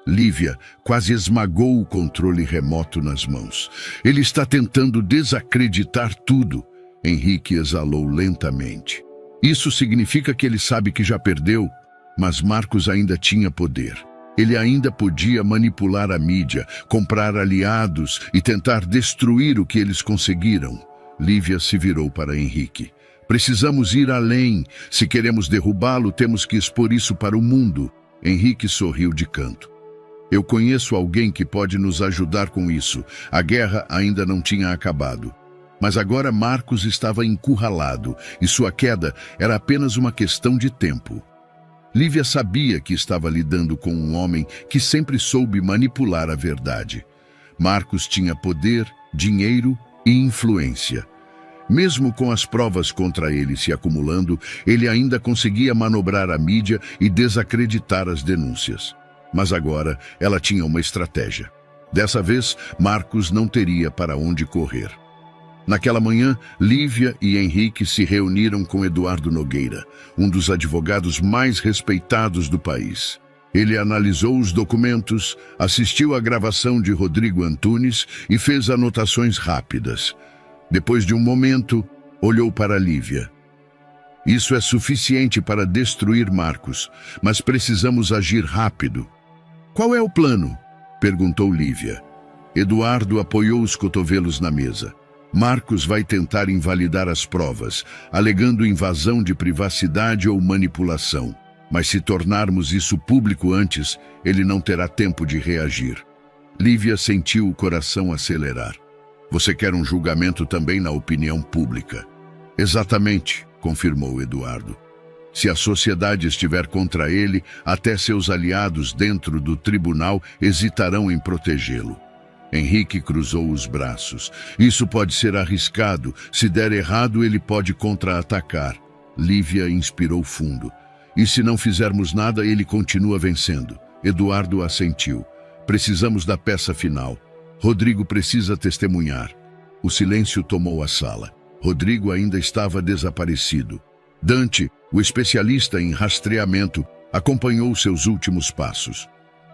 Lívia quase esmagou o controle remoto nas mãos. Ele está tentando desacreditar tudo. Henrique exalou lentamente. Isso significa que ele sabe que já perdeu, mas Marcos ainda tinha poder. Ele ainda podia manipular a mídia, comprar aliados e tentar destruir o que eles conseguiram. Lívia se virou para Henrique. Precisamos ir além. Se queremos derrubá-lo, temos que expor isso para o mundo. Henrique sorriu de canto. Eu conheço alguém que pode nos ajudar com isso. A guerra ainda não tinha acabado. Mas agora Marcos estava encurralado e sua queda era apenas uma questão de tempo. Lívia sabia que estava lidando com um homem que sempre soube manipular a verdade. Marcos tinha poder, dinheiro e influência. Mesmo com as provas contra ele se acumulando, ele ainda conseguia manobrar a mídia e desacreditar as denúncias. Mas agora ela tinha uma estratégia. Dessa vez, Marcos não teria para onde correr. Naquela manhã, Lívia e Henrique se reuniram com Eduardo Nogueira, um dos advogados mais respeitados do país. Ele analisou os documentos, assistiu à gravação de Rodrigo Antunes e fez anotações rápidas. Depois de um momento, olhou para Lívia. Isso é suficiente para destruir Marcos, mas precisamos agir rápido. Qual é o plano? Perguntou Lívia. Eduardo apoiou os cotovelos na mesa. Marcos vai tentar invalidar as provas, alegando invasão de privacidade ou manipulação. Mas se tornarmos isso público antes, ele não terá tempo de reagir. Lívia sentiu o coração acelerar. Você quer um julgamento também na opinião pública? Exatamente, confirmou Eduardo. Se a sociedade estiver contra ele, até seus aliados dentro do tribunal hesitarão em protegê-lo. Henrique cruzou os braços. Isso pode ser arriscado. Se der errado, ele pode contra-atacar. Lívia inspirou fundo. E se não fizermos nada, ele continua vencendo. Eduardo assentiu. Precisamos da peça final. Rodrigo precisa testemunhar. O silêncio tomou a sala. Rodrigo ainda estava desaparecido. Dante, o especialista em rastreamento, acompanhou seus últimos passos.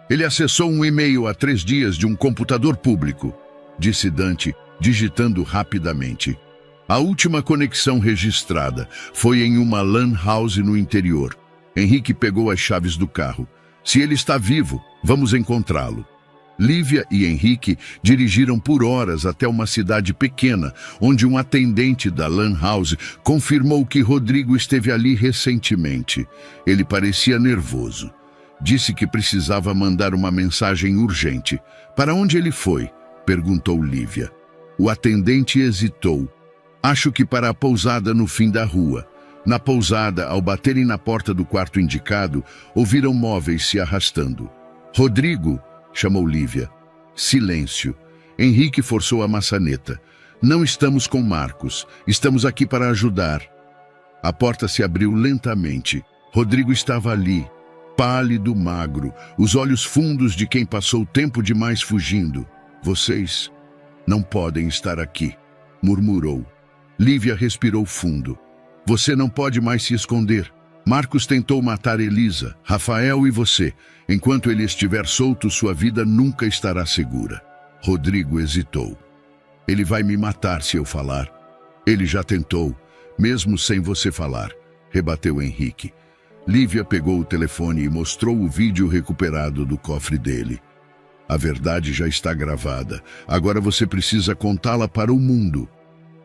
Ele acessou um e-mail há 3 dias de um computador público, disse Dante, digitando rapidamente. A última conexão registrada foi em uma LAN house no interior. Henrique pegou as chaves do carro. Se ele está vivo, vamos encontrá-lo. Lívia e Henrique dirigiram por horas até uma cidade pequena, onde um atendente da LAN house confirmou que Rodrigo esteve ali recentemente. Ele parecia nervoso. Disse que precisava mandar uma mensagem urgente. Para onde ele foi? Perguntou Lívia. O atendente hesitou. Acho que para a pousada no fim da rua. Na pousada, ao baterem na porta do quarto indicado, ouviram móveis se arrastando. Rodrigo, chamou Lívia. Silêncio. Henrique forçou a maçaneta. Não estamos com Marcos. Estamos aqui para ajudar. A porta se abriu lentamente. Rodrigo estava ali. Pálido, magro, os olhos fundos de quem passou tempo demais fugindo. Vocês não podem estar aqui, murmurou. Lívia respirou fundo. Você não pode mais se esconder. Marcos tentou matar Elisa, Rafael e você. Enquanto ele estiver solto, sua vida nunca estará segura. Rodrigo hesitou. Ele vai me matar se eu falar. Ele já tentou, mesmo sem você falar, rebateu Henrique. Lívia pegou o telefone e mostrou o vídeo recuperado do cofre dele. A verdade já está gravada. Agora você precisa contá-la para o mundo.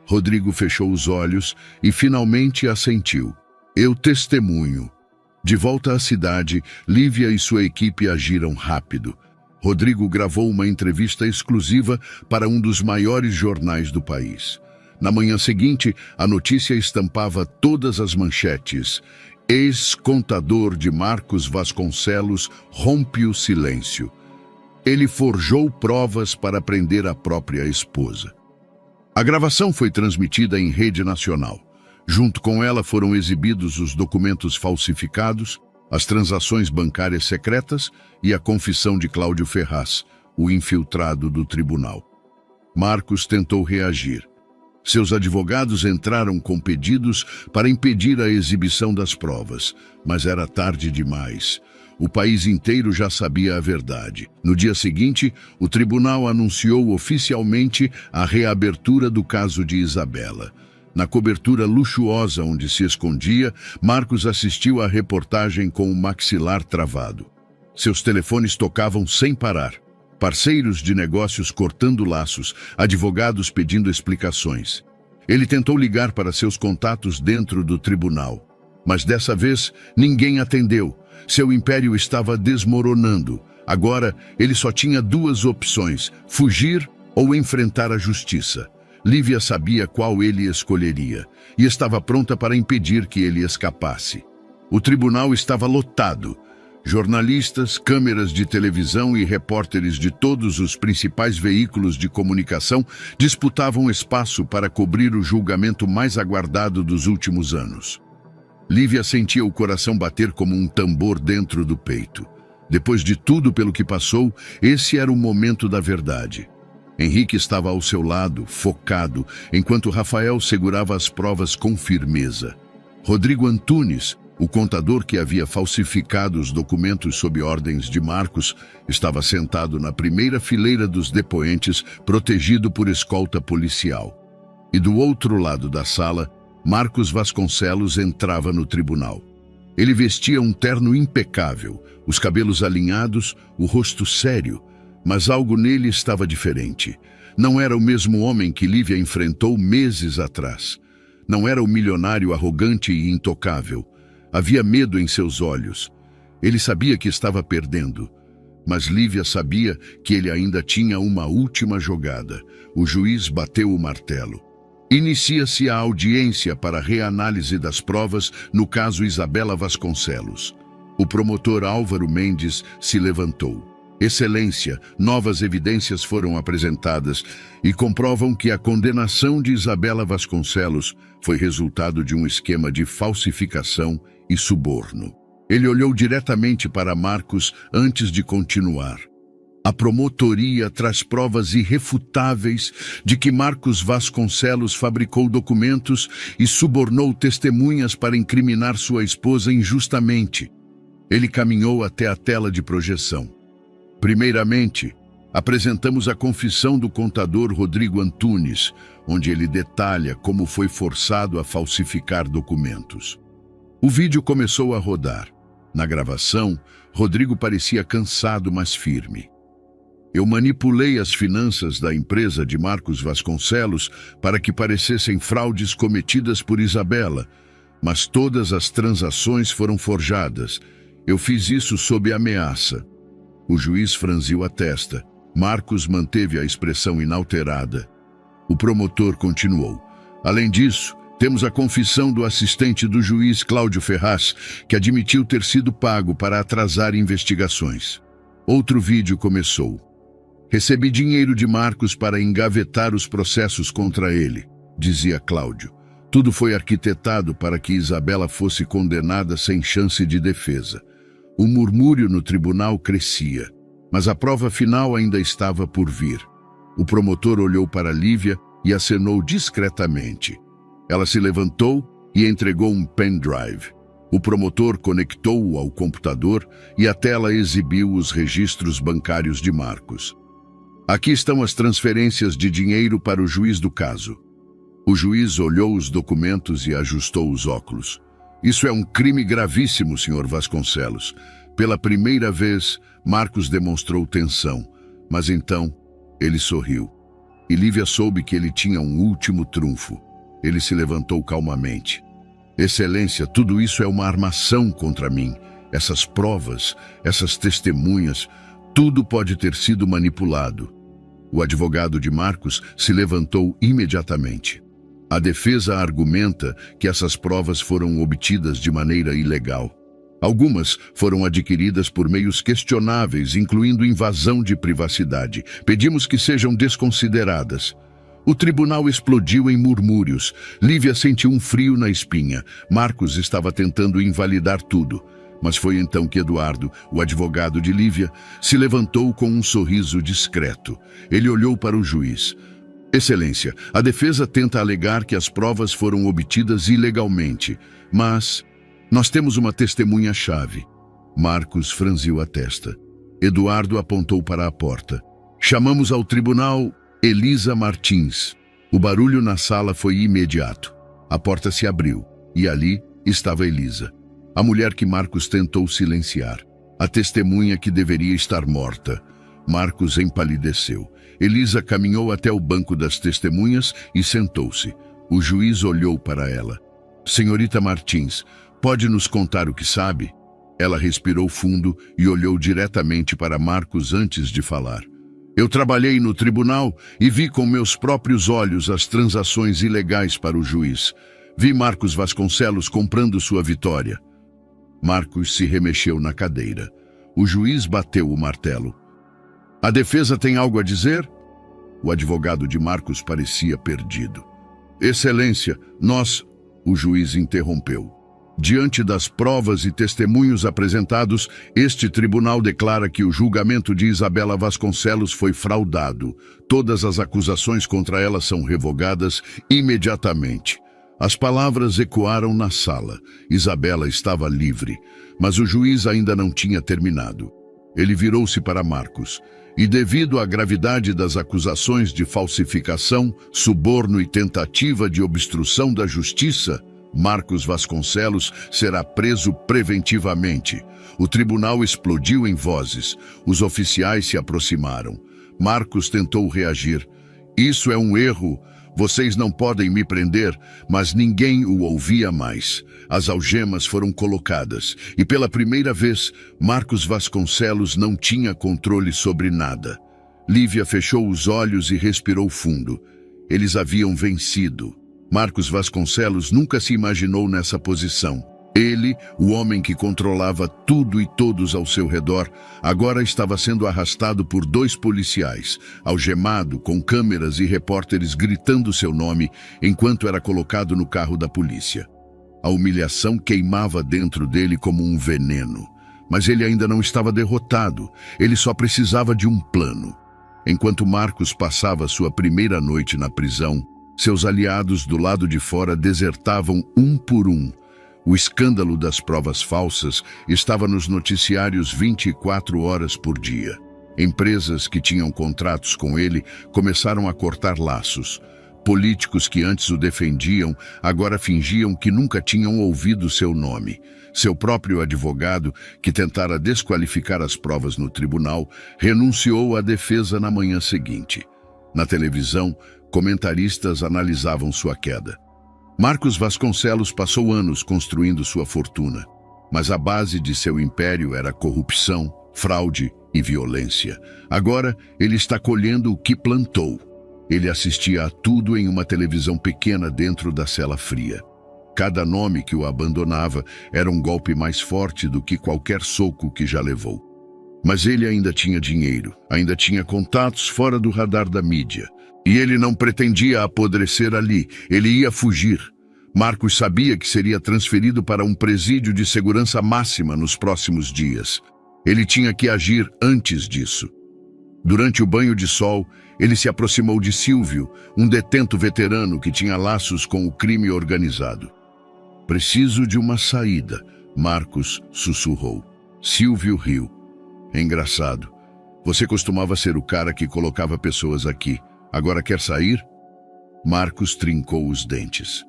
Rodrigo fechou os olhos e finalmente assentiu. Eu testemunho. De volta à cidade, Lívia e sua equipe agiram rápido. Rodrigo gravou uma entrevista exclusiva para um dos maiores jornais do país. Na manhã seguinte, a notícia estampava todas as manchetes. Ex-contador de Marcos Vasconcelos rompe o silêncio. Ele forjou provas para prender a própria esposa. A gravação foi transmitida em rede nacional. Junto com ela foram exibidos os documentos falsificados, as transações bancárias secretas e a confissão de Cláudio Ferraz, o infiltrado do tribunal. Marcos tentou reagir. Seus advogados entraram com pedidos para impedir a exibição das provas, mas era tarde demais. O país inteiro já sabia a verdade. No dia seguinte, o tribunal anunciou oficialmente a reabertura do caso de Isabela. Na cobertura luxuosa onde se escondia, Marcos assistiu à reportagem com o maxilar travado. Seus telefones tocavam sem parar. Parceiros de negócios cortando laços, advogados pedindo explicações. Ele tentou ligar para seus contatos dentro do tribunal. Mas dessa vez, ninguém atendeu. Seu império estava desmoronando. Agora, ele só tinha duas opções: fugir ou enfrentar a justiça. Lívia sabia qual ele escolheria e estava pronta para impedir que ele escapasse. O tribunal estava lotado. Jornalistas, câmeras de televisão e repórteres de todos os principais veículos de comunicação disputavam espaço para cobrir o julgamento mais aguardado dos últimos anos. Lívia sentia o coração bater como um tambor dentro do peito. Depois de tudo pelo que passou, esse era o momento da verdade. Henrique estava ao seu lado, focado, enquanto Rafael segurava as provas com firmeza. Rodrigo Antunes, o contador que havia falsificado os documentos sob ordens de Marcos, estava sentado na primeira fileira dos depoentes, protegido por escolta policial. E do outro lado da sala, Marcos Vasconcelos entrava no tribunal. Ele vestia um terno impecável, os cabelos alinhados, o rosto sério, mas algo nele estava diferente. Não era o mesmo homem que Lívia enfrentou meses atrás. Não era o milionário arrogante e intocável. Havia medo em seus olhos. Ele sabia que estava perdendo, mas Lívia sabia que ele ainda tinha uma última jogada. O juiz bateu o martelo. Inicia-se a audiência para reanálise das provas no caso Isabela Vasconcelos. O promotor Álvaro Mendes se levantou. Excelência, novas evidências foram apresentadas e comprovam que a condenação de Isabela Vasconcelos foi resultado de um esquema de falsificação e suborno. Ele olhou diretamente para Marcos antes de continuar. A promotoria traz provas irrefutáveis de que Marcos Vasconcelos fabricou documentos e subornou testemunhas para incriminar sua esposa injustamente. Ele caminhou até a tela de projeção. Primeiramente, apresentamos a confissão do contador Rodrigo Antunes, onde ele detalha como foi forçado a falsificar documentos. O vídeo começou a rodar. Na gravação, Rodrigo parecia cansado, mas firme. Eu manipulei as finanças da empresa de Marcos Vasconcelos para que parecessem fraudes cometidas por Isabela, mas todas as transações foram forjadas. Eu fiz isso sob ameaça. O juiz franziu a testa. Marcos manteve a expressão inalterada. O promotor continuou. Além disso, temos a confissão do assistente do juiz Cláudio Ferraz, que admitiu ter sido pago para atrasar investigações. Outro vídeo começou. Recebi dinheiro de Marcos para engavetar os processos contra ele, dizia Cláudio. Tudo foi arquitetado para que Isabela fosse condenada sem chance de defesa. O murmúrio no tribunal crescia, mas a prova final ainda estava por vir. O promotor olhou para Lívia e acenou discretamente. Ela se levantou e entregou um pendrive. O promotor conectou-o ao computador e a tela exibiu os registros bancários de Marcos. Aqui estão as transferências de dinheiro para o juiz do caso. O juiz olhou os documentos e ajustou os óculos. Isso é um crime gravíssimo, Sr. Vasconcelos. Pela primeira vez, Marcos demonstrou tensão, mas então ele sorriu. E Lívia soube que ele tinha um último trunfo. Ele se levantou calmamente. Excelência, tudo isso é uma armação contra mim. Essas provas, essas testemunhas, tudo pode ter sido manipulado. O advogado de Marcos se levantou imediatamente. A defesa argumenta que essas provas foram obtidas de maneira ilegal. Algumas foram adquiridas por meios questionáveis, incluindo invasão de privacidade. Pedimos que sejam desconsideradas. O tribunal explodiu em murmúrios. Lívia sentiu um frio na espinha. Marcos estava tentando invalidar tudo. Mas foi então que Eduardo, o advogado de Lívia, se levantou com um sorriso discreto. Ele olhou para o juiz. Excelência, a defesa tenta alegar que as provas foram obtidas ilegalmente, mas nós temos uma testemunha-chave. Marcos franziu a testa. Eduardo apontou para a porta. Chamamos ao tribunal Elisa Martins. O barulho na sala foi imediato. A porta se abriu e ali estava Elisa, a mulher que Marcos tentou silenciar. A testemunha que deveria estar morta. Marcos empalideceu. Elisa caminhou até o banco das testemunhas e sentou-se. O juiz olhou para ela. Senhorita Martins, pode nos contar o que sabe? Ela respirou fundo e olhou diretamente para Marcos antes de falar. Eu trabalhei no tribunal e vi com meus próprios olhos as transações ilegais para o juiz. Vi Marcos Vasconcelos comprando sua vitória. Marcos se remexeu na cadeira. O juiz bateu o martelo. A defesa tem algo a dizer? O advogado de Marcos parecia perdido. Excelência, o juiz interrompeu. Diante das provas e testemunhos apresentados, este tribunal declara que o julgamento de Isabela Vasconcelos foi fraudado. Todas as acusações contra ela são revogadas imediatamente. As palavras ecoaram na sala. Isabela estava livre, mas o juiz ainda não tinha terminado. Ele virou-se para Marcos. E devido à gravidade das acusações de falsificação, suborno e tentativa de obstrução da justiça, Marcos Vasconcelos será preso preventivamente. O tribunal explodiu em vozes. Os oficiais se aproximaram. Marcos tentou reagir. Isso é um erro. Vocês não podem me prender, mas ninguém o ouvia mais. As algemas foram colocadas e pela primeira vez, Marcos Vasconcelos não tinha controle sobre nada. Lívia fechou os olhos e respirou fundo. Eles haviam vencido. Marcos Vasconcelos nunca se imaginou nessa posição. Ele, o homem que controlava tudo e todos ao seu redor, agora estava sendo arrastado por 2 policiais, algemado, com câmeras e repórteres gritando seu nome enquanto era colocado no carro da polícia. A humilhação queimava dentro dele como um veneno. Mas ele ainda não estava derrotado, ele só precisava de um plano. Enquanto Marcos passava sua primeira noite na prisão, seus aliados do lado de fora desertavam um por um. O escândalo das provas falsas estava nos noticiários 24 horas por dia. Empresas que tinham contratos com ele começaram a cortar laços. Políticos que antes o defendiam agora fingiam que nunca tinham ouvido seu nome. Seu próprio advogado, que tentara desqualificar as provas no tribunal, renunciou à defesa na manhã seguinte. Na televisão, comentaristas analisavam sua queda. Marcos Vasconcelos passou anos construindo sua fortuna, mas a base de seu império era corrupção, fraude e violência. Agora, ele está colhendo o que plantou. Ele assistia a tudo em uma televisão pequena dentro da cela fria. Cada nome que o abandonava era um golpe mais forte do que qualquer soco que já levou. Mas ele ainda tinha dinheiro, ainda tinha contatos fora do radar da mídia. E ele não pretendia apodrecer ali, ele ia fugir. Marcos sabia que seria transferido para um presídio de segurança máxima nos próximos dias. Ele tinha que agir antes disso. Durante o banho de sol, ele se aproximou de Silvio, um detento veterano que tinha laços com o crime organizado. Preciso de uma saída, Marcos sussurrou. Silvio riu. Engraçado. Você costumava ser o cara que colocava pessoas aqui. Agora quer sair? Marcos trincou os dentes.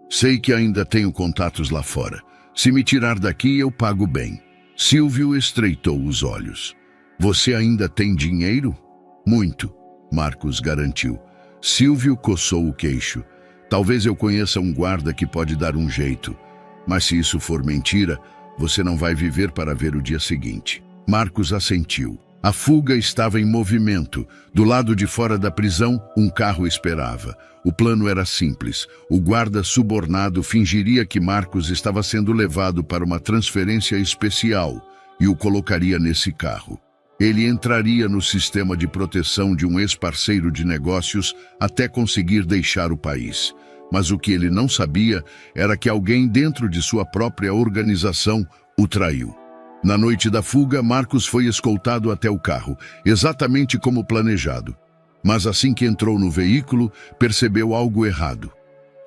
Sei que ainda tenho contatos lá fora. Se me tirar daqui, eu pago bem. Silvio estreitou os olhos. Você ainda tem dinheiro? Muito, Marcos garantiu. Silvio coçou o queixo. Talvez eu conheça um guarda que pode dar um jeito. Mas se isso for mentira, você não vai viver para ver o dia seguinte. Marcos assentiu. A fuga estava em movimento. Do lado de fora da prisão, um carro esperava. O plano era simples. O guarda subornado fingiria que Marcos estava sendo levado para uma transferência especial e o colocaria nesse carro. Ele entraria no sistema de proteção de um ex-parceiro de negócios até conseguir deixar o país. Mas o que ele não sabia era que alguém dentro de sua própria organização o traiu. Na noite da fuga, Marcos foi escoltado até o carro, exatamente como planejado. Mas assim que entrou no veículo, percebeu algo errado.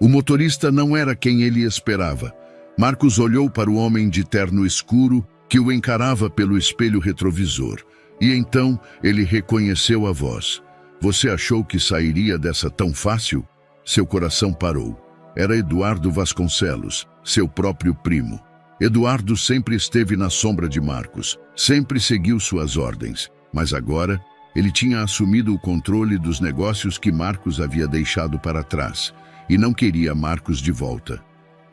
O motorista não era quem ele esperava. Marcos olhou para o homem de terno escuro que o encarava pelo espelho retrovisor. E então ele reconheceu a voz. Você achou que sairia dessa tão fácil? Seu coração parou. Era Eduardo Vasconcelos, seu próprio primo. Eduardo sempre esteve na sombra de Marcos, sempre seguiu suas ordens, mas agora ele tinha assumido o controle dos negócios que Marcos havia deixado para trás, e não queria Marcos de volta.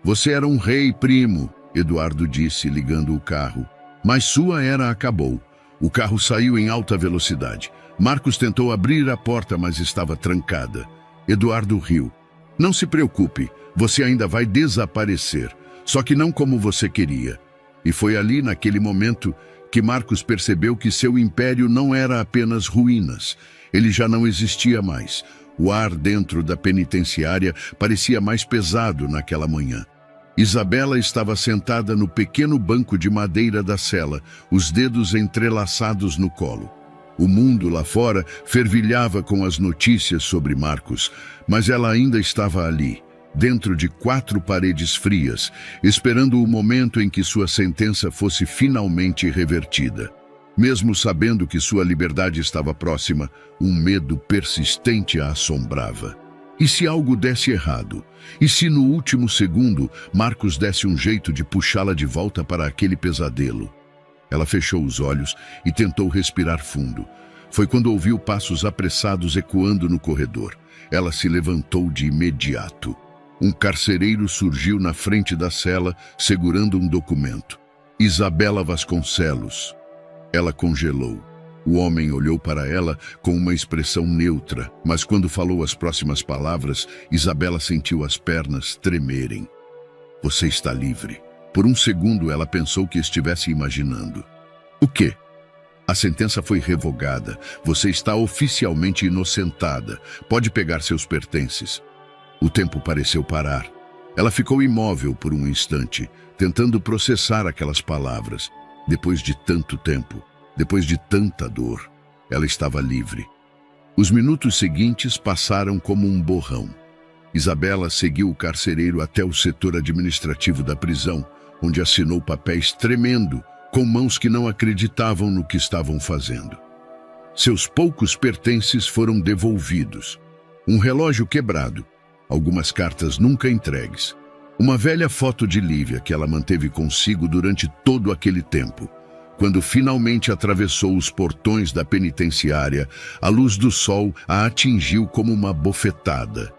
Você era um rei, primo, Eduardo disse, ligando o carro. Mas sua era acabou. O carro saiu em alta velocidade. Marcos tentou abrir a porta, mas estava trancada. Eduardo riu. Não se preocupe, você ainda vai desaparecer, só que não como você queria. E foi ali, naquele momento, que Marcos percebeu que seu império não era apenas ruínas. Ele já não existia mais. O ar dentro da penitenciária parecia mais pesado naquela manhã. Isabela estava sentada no pequeno banco de madeira da cela, os dedos entrelaçados no colo. O mundo lá fora fervilhava com as notícias sobre Marcos, mas ela ainda estava ali, dentro de 4 paredes frias, esperando o momento em que sua sentença fosse finalmente revertida. Mesmo sabendo que sua liberdade estava próxima, um medo persistente a assombrava. E se algo desse errado? E se no último segundo Marcos desse um jeito de puxá-la de volta para aquele pesadelo? Ela fechou os olhos e tentou respirar fundo. Foi quando ouviu passos apressados ecoando no corredor. Ela se levantou de imediato. Um carcereiro surgiu na frente da cela, segurando um documento. Isabela Vasconcelos. Ela congelou. O homem olhou para ela com uma expressão neutra, mas quando falou as próximas palavras, Isabela sentiu as pernas tremerem. Você está livre. Por um segundo ela pensou que estivesse imaginando. O quê? A sentença foi revogada. Você está oficialmente inocentada. Pode pegar seus pertences. O tempo pareceu parar. Ela ficou imóvel por um instante, tentando processar aquelas palavras. Depois de tanto tempo, depois de tanta dor, ela estava livre. Os minutos seguintes passaram como um borrão. Isabela seguiu o carcereiro até o setor administrativo da prisão, onde assinou papéis tremendo, com mãos que não acreditavam no que estavam fazendo. Seus poucos pertences foram devolvidos. Um relógio quebrado, algumas cartas nunca entregues, uma velha foto de Lívia que ela manteve consigo durante todo aquele tempo. Quando finalmente atravessou os portões da penitenciária, a luz do sol a atingiu como uma bofetada.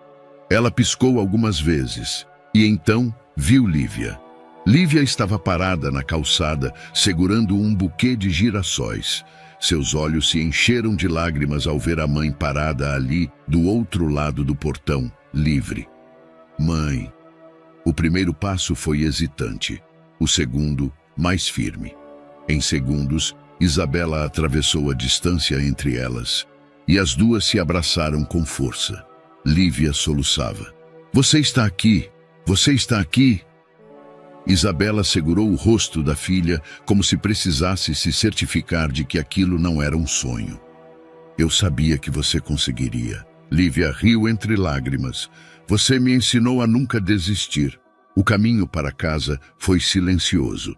Ela piscou algumas vezes e então viu Lívia. Lívia estava parada na calçada, segurando um buquê de girassóis. Seus olhos se encheram de lágrimas ao ver a mãe parada ali, do outro lado do portão, livre. Mãe. O primeiro passo foi hesitante, o segundo, mais firme. Em segundos, Isabela atravessou a distância entre elas, e as duas se abraçaram com força. Lívia soluçava. Você está aqui! Você está aqui! Isabela segurou o rosto da filha como se precisasse se certificar de que aquilo não era um sonho. Eu sabia que você conseguiria. Lívia riu entre lágrimas. Você me ensinou a nunca desistir. O caminho para casa foi silencioso.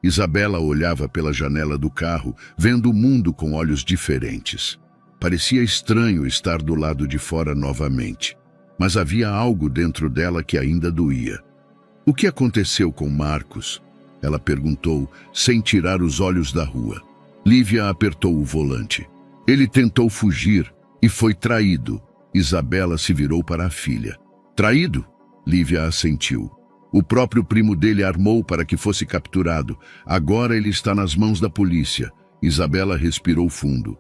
Isabela olhava pela janela do carro, vendo o mundo com olhos diferentes. Parecia estranho estar do lado de fora novamente, mas havia algo dentro dela que ainda doía. O que aconteceu com Marcos? Ela perguntou, sem tirar os olhos da rua. Lívia apertou o volante. Ele tentou fugir e foi traído. Isabela se virou para a filha. Traído? Lívia assentiu. O próprio primo dele armou para que fosse capturado. Agora ele está nas mãos da polícia. Isabela respirou fundo.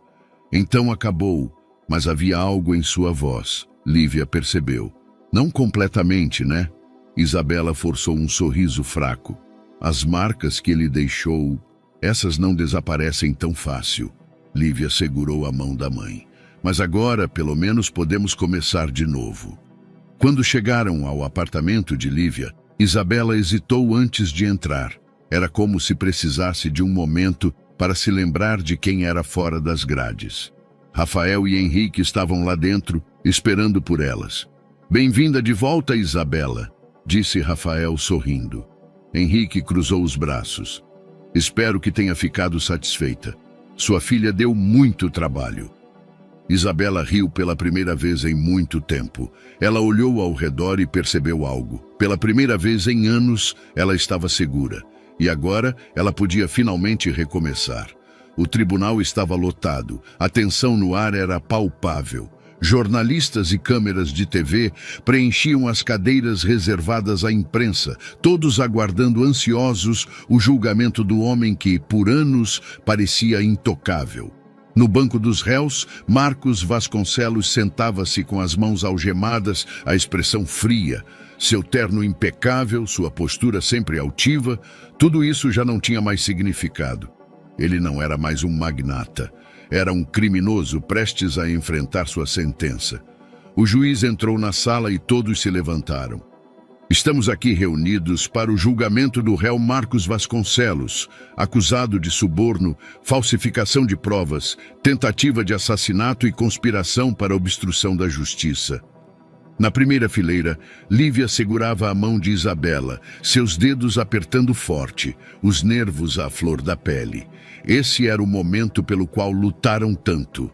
Então acabou, mas havia algo em sua voz. Lívia percebeu. Não completamente, né? Isabela forçou um sorriso fraco. As marcas que ele deixou, essas não desaparecem tão fácil. Lívia segurou a mão da mãe. Mas agora, pelo menos, podemos começar de novo. Quando chegaram ao apartamento de Lívia, Isabela hesitou antes de entrar. Era como se precisasse de um momento para se lembrar de quem era fora das grades. Rafael e Henrique estavam lá dentro, esperando por elas. Bem-vinda de volta, Isabela, disse Rafael sorrindo. Henrique cruzou os braços. Espero que tenha ficado satisfeita. Sua filha deu muito trabalho. Isabela riu pela primeira vez em muito tempo. Ela olhou ao redor e percebeu algo. Pela primeira vez em anos, ela estava segura. E agora ela podia finalmente recomeçar. O tribunal estava lotado, a tensão no ar era palpável. Jornalistas e câmeras de TV preenchiam as cadeiras reservadas à imprensa, todos aguardando ansiosos o julgamento do homem que, por anos, parecia intocável. No banco dos réus, Marcos Vasconcelos sentava-se com as mãos algemadas, a expressão fria. Seu terno impecável, sua postura sempre altiva, tudo isso já não tinha mais significado. Ele não era mais um magnata. Era um criminoso prestes a enfrentar sua sentença. O juiz entrou na sala e todos se levantaram. Estamos aqui reunidos para o julgamento do réu Marcos Vasconcelos, acusado de suborno, falsificação de provas, tentativa de assassinato e conspiração para obstrução da justiça. Na primeira fileira, Lívia segurava a mão de Isabela, seus dedos apertando forte, os nervos à flor da pele. Esse era o momento pelo qual lutaram tanto.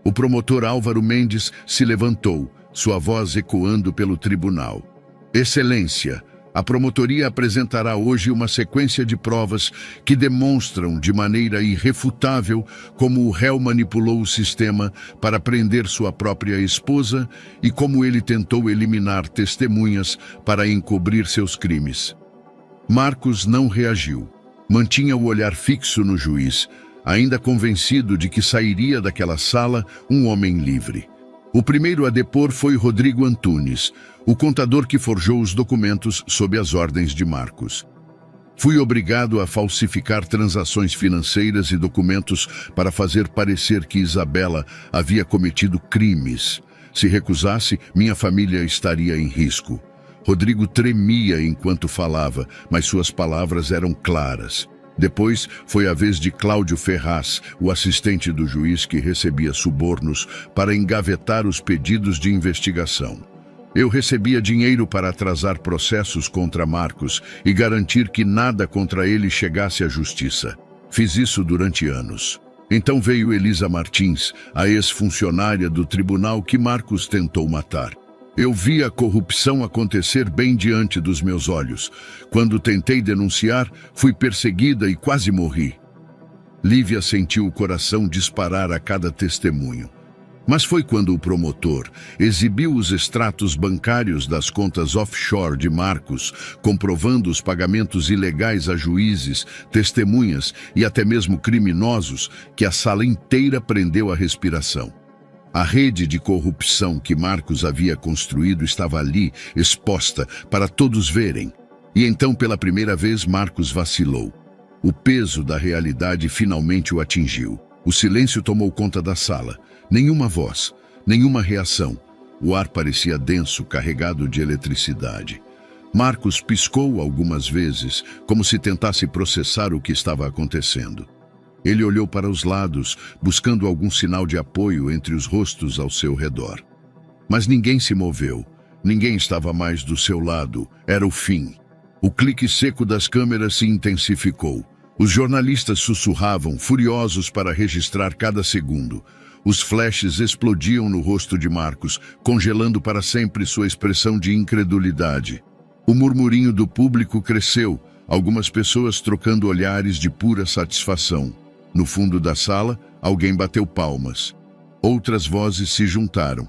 O promotor Álvaro Mendes se levantou, sua voz ecoando pelo tribunal. Excelência, a promotoria apresentará hoje uma sequência de provas que demonstram de maneira irrefutável como o réu manipulou o sistema para prender sua própria esposa e como ele tentou eliminar testemunhas para encobrir seus crimes. Marcos não reagiu. Mantinha o olhar fixo no juiz, ainda convencido de que sairia daquela sala um homem livre. O primeiro a depor foi Rodrigo Antunes, o contador que forjou os documentos sob as ordens de Marcos. Fui obrigado a falsificar transações financeiras e documentos para fazer parecer que Isabela havia cometido crimes. Se recusasse, minha família estaria em risco. Rodrigo tremia enquanto falava, mas suas palavras eram claras. Depois foi a vez de Cláudio Ferraz, o assistente do juiz que recebia subornos para engavetar os pedidos de investigação. Eu recebia dinheiro para atrasar processos contra Marcos e garantir que nada contra ele chegasse à justiça. Fiz isso durante anos. Então veio Elisa Martins, a ex-funcionária do tribunal que Marcos tentou matar. Eu vi a corrupção acontecer bem diante dos meus olhos. Quando tentei denunciar, fui perseguida e quase morri. Lívia sentiu o coração disparar a cada testemunho. Mas foi quando o promotor exibiu os extratos bancários das contas offshore de Marcos, comprovando os pagamentos ilegais a juízes, testemunhas e até mesmo criminosos, que a sala inteira prendeu a respiração. A rede de corrupção que Marcos havia construído estava ali, exposta, para todos verem. E então, pela primeira vez, Marcos vacilou. O peso da realidade finalmente o atingiu. O silêncio tomou conta da sala. Nenhuma voz, nenhuma reação. O ar parecia denso, carregado de eletricidade. Marcos piscou algumas vezes, como se tentasse processar o que estava acontecendo. Ele olhou para os lados, buscando algum sinal de apoio entre os rostos ao seu redor. Mas ninguém se moveu. Ninguém estava mais do seu lado. Era o fim. O clique seco das câmeras se intensificou. Os jornalistas sussurravam, furiosos para registrar cada segundo. Os flashes explodiam no rosto de Marcos, congelando para sempre sua expressão de incredulidade. O murmurinho do público cresceu, algumas pessoas trocando olhares de pura satisfação. No fundo da sala, alguém bateu palmas. Outras vozes se juntaram.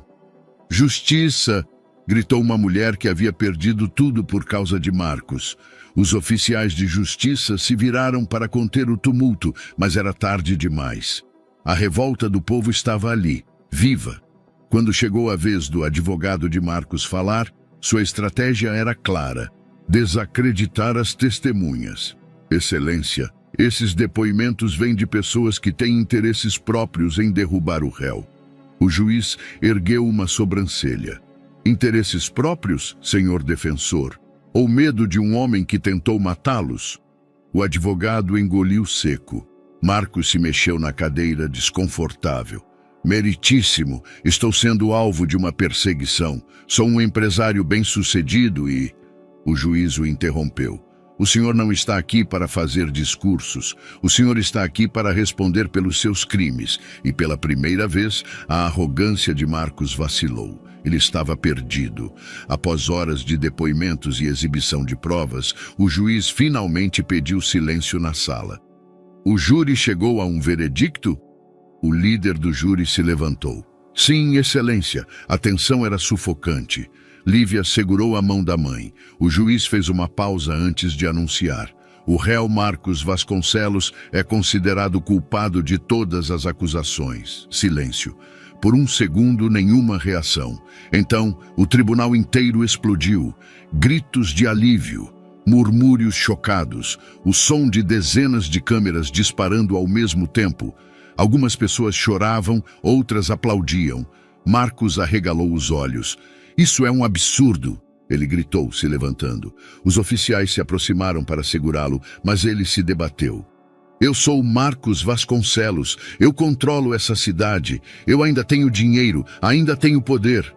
"Justiça!" gritou uma mulher que havia perdido tudo por causa de Marcos. Os oficiais de justiça se viraram para conter o tumulto, mas era tarde demais. A revolta do povo estava ali, viva. Quando chegou a vez do advogado de Marcos falar, sua estratégia era clara: desacreditar as testemunhas. Excelência, esses depoimentos vêm de pessoas que têm interesses próprios em derrubar o réu. O juiz ergueu uma sobrancelha. Interesses próprios, senhor defensor? Ou medo de um homem que tentou matá-los? O advogado engoliu seco. Marcos se mexeu na cadeira, desconfortável. Meritíssimo, estou sendo alvo de uma perseguição. Sou um empresário bem-sucedido e... O juiz o interrompeu. O senhor não está aqui para fazer discursos. O senhor está aqui para responder pelos seus crimes. E pela primeira vez, a arrogância de Marcos vacilou. Ele estava perdido. Após horas de depoimentos e exibição de provas, o juiz finalmente pediu silêncio na sala. O júri chegou a um veredicto? O líder do júri se levantou. Sim, excelência. A tensão era sufocante. Lívia segurou a mão da mãe. O juiz fez uma pausa antes de anunciar. O réu Marcos Vasconcelos é considerado culpado de todas as acusações. Silêncio. Por um segundo, nenhuma reação. Então, o tribunal inteiro explodiu. Gritos de alívio, murmúrios chocados, o som de dezenas de câmeras disparando ao mesmo tempo. Algumas pessoas choravam, outras aplaudiam. Marcos arregalou os olhos. Isso é um absurdo, ele gritou, se levantando. Os oficiais se aproximaram para segurá-lo, mas ele se debateu. Eu sou Marcos Vasconcelos, eu controlo essa cidade, eu ainda tenho dinheiro, ainda tenho poder.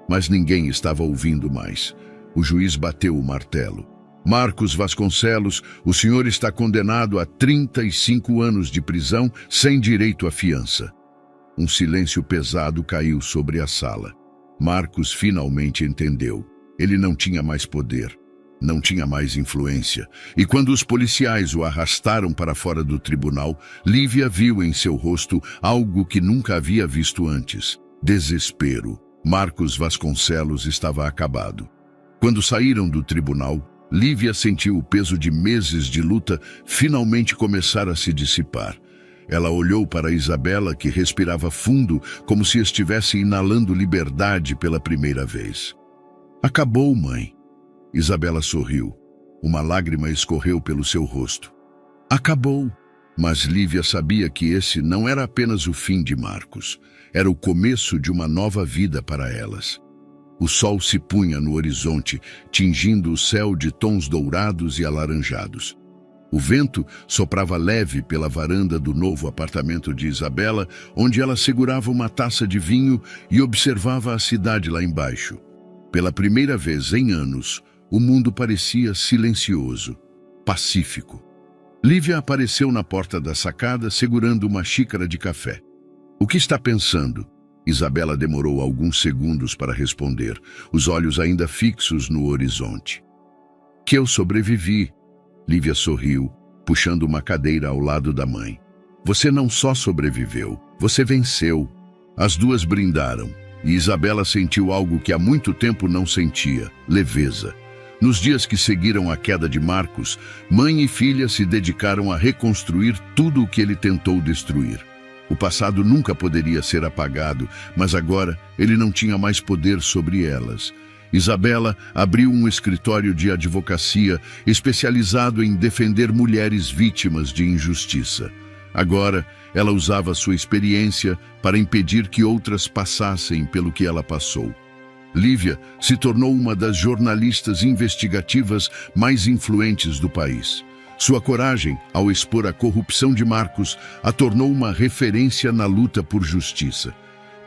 Mas ninguém estava ouvindo mais. O juiz bateu o martelo. Marcos Vasconcelos, o senhor está condenado a 35 anos de prisão sem direito à fiança. Um silêncio pesado caiu sobre a sala. Marcos finalmente entendeu. Ele não tinha mais poder, não tinha mais influência. E quando os policiais o arrastaram para fora do tribunal, Lívia viu em seu rosto algo que nunca havia visto antes. Desespero. Marcos Vasconcelos estava acabado. Quando saíram do tribunal, Lívia sentiu o peso de meses de luta finalmente começar a se dissipar. Ela olhou para Isabela, que respirava fundo, como se estivesse inalando liberdade pela primeira vez. Acabou, mãe. Isabela sorriu. Uma lágrima escorreu pelo seu rosto. Acabou. Mas Lívia sabia que esse não era apenas o fim de Marcos. Era o começo de uma nova vida para elas. O sol se punha no horizonte, tingindo o céu de tons dourados e alaranjados. O vento soprava leve pela varanda do novo apartamento de Isabela, onde ela segurava uma taça de vinho e observava a cidade lá embaixo. Pela primeira vez em anos, o mundo parecia silencioso, pacífico. Lívia apareceu na porta da sacada, segurando uma xícara de café. O que está pensando? Isabela demorou alguns segundos para responder, os olhos ainda fixos no horizonte. Que eu sobrevivi. Lívia sorriu, puxando uma cadeira ao lado da mãe. Você não só sobreviveu, você venceu. As duas brindaram, e Isabela sentiu algo que há muito tempo não sentia: leveza. Nos dias que seguiram a queda de Marcos, mãe e filha se dedicaram a reconstruir tudo o que ele tentou destruir. O passado nunca poderia ser apagado, mas agora ele não tinha mais poder sobre elas. Isabela abriu um escritório de advocacia especializado em defender mulheres vítimas de injustiça. Agora, ela usava sua experiência para impedir que outras passassem pelo que ela passou. Lívia se tornou uma das jornalistas investigativas mais influentes do país. Sua coragem, ao expor a corrupção de Marcos, a tornou uma referência na luta por justiça.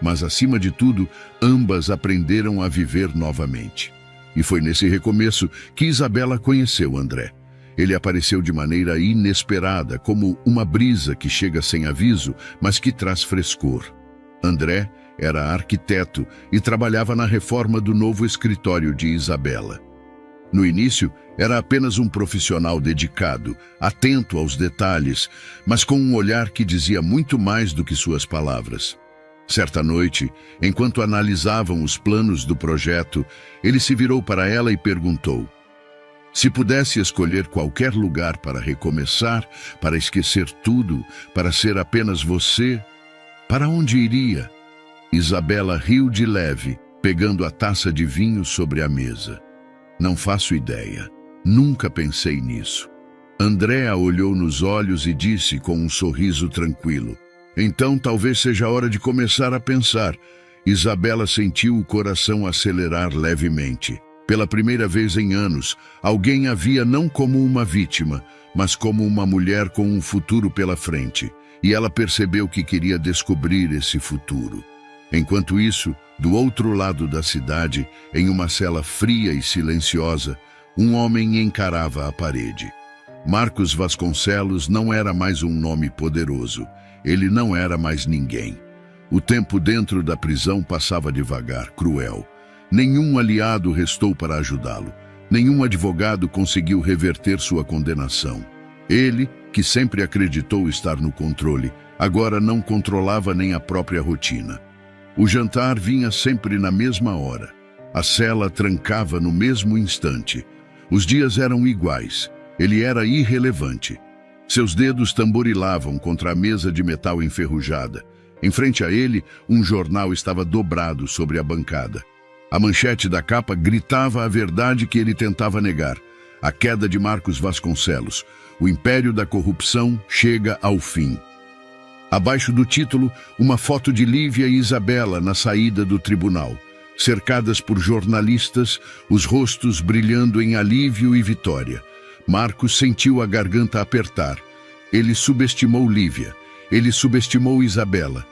Mas, acima de tudo, ambas aprenderam a viver novamente. E foi nesse recomeço que Isabela conheceu André. Ele apareceu de maneira inesperada, como uma brisa que chega sem aviso, mas que traz frescor. André era arquiteto e trabalhava na reforma do novo escritório de Isabela. No início, era apenas um profissional dedicado, atento aos detalhes, mas com um olhar que dizia muito mais do que suas palavras. Certa noite, enquanto analisavam os planos do projeto, ele se virou para ela e perguntou: se pudesse escolher qualquer lugar para recomeçar, para esquecer tudo, para ser apenas você, para onde iria? Isabela riu de leve, pegando a taça de vinho sobre a mesa. Não faço ideia. Nunca pensei nisso. André a olhou nos olhos e disse com um sorriso tranquilo: então talvez seja a hora de começar a pensar. Isabela sentiu o coração acelerar levemente. Pela primeira vez em anos, alguém a via não como uma vítima, mas como uma mulher com um futuro pela frente. E ela percebeu que queria descobrir esse futuro. Enquanto isso, do outro lado da cidade, em uma cela fria e silenciosa, Um homem encarava a parede. Marcos Vasconcelos não era mais um nome poderoso. Ele não era mais ninguém. O tempo dentro da prisão passava devagar, cruel. Nenhum aliado restou para ajudá-lo. Nenhum advogado conseguiu reverter sua condenação. Ele, que sempre acreditou estar no controle, agora não controlava nem a própria rotina. O jantar vinha sempre na mesma hora. A cela trancava no mesmo instante. Os dias eram iguais. Ele era irrelevante. Seus dedos tamborilavam contra a mesa de metal enferrujada. Em frente a ele, um jornal estava dobrado sobre a bancada. A manchete da capa gritava a verdade que ele tentava negar. A queda de Marcos Vasconcelos. O império da corrupção chega ao fim. Abaixo do título, uma foto de Lívia e Isabela na saída do tribunal. Cercadas por jornalistas, os rostos brilhando em alívio e vitória. Marcos sentiu a garganta apertar. Ele subestimou Lívia. Ele subestimou Isabela.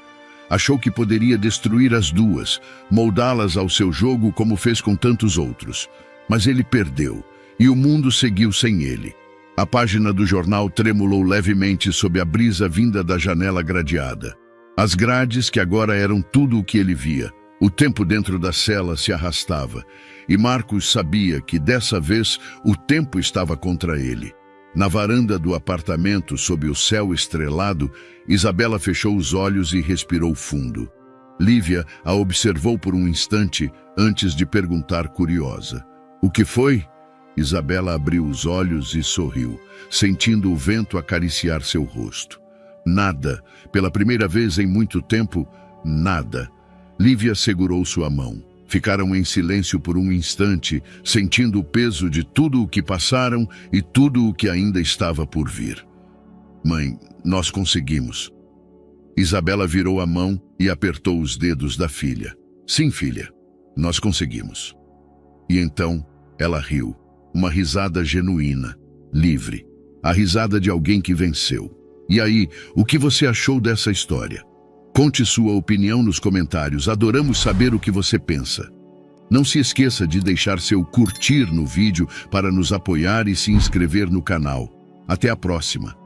Achou que poderia destruir as duas, moldá-las ao seu jogo como fez com tantos outros. Mas ele perdeu, e o mundo seguiu sem ele. A página do jornal tremulou levemente sob a brisa vinda da janela gradeada. As grades, que agora eram tudo o que ele via. O tempo dentro da cela se arrastava, e Marcos sabia que dessa vez o tempo estava contra ele. Na varanda do apartamento, sob o céu estrelado, Isabela fechou os olhos e respirou fundo. Lívia a observou por um instante antes de perguntar curiosa. "O que foi?" Isabela abriu os olhos e sorriu, sentindo o vento acariciar seu rosto. Nada. Pela primeira vez em muito tempo, nada. Lívia segurou sua mão. Ficaram em silêncio por um instante, sentindo o peso de tudo o que passaram e tudo o que ainda estava por vir. "Mãe, nós conseguimos." Isabela virou a mão e apertou os dedos da filha. "Sim, filha, nós conseguimos." E então ela riu. Uma risada genuína, livre. A risada de alguém que venceu. E aí, o que você achou dessa história? Conte sua opinião nos comentários. Adoramos saber o que você pensa. Não se esqueça de deixar seu curtir no vídeo para nos apoiar e se inscrever no canal. Até a próxima!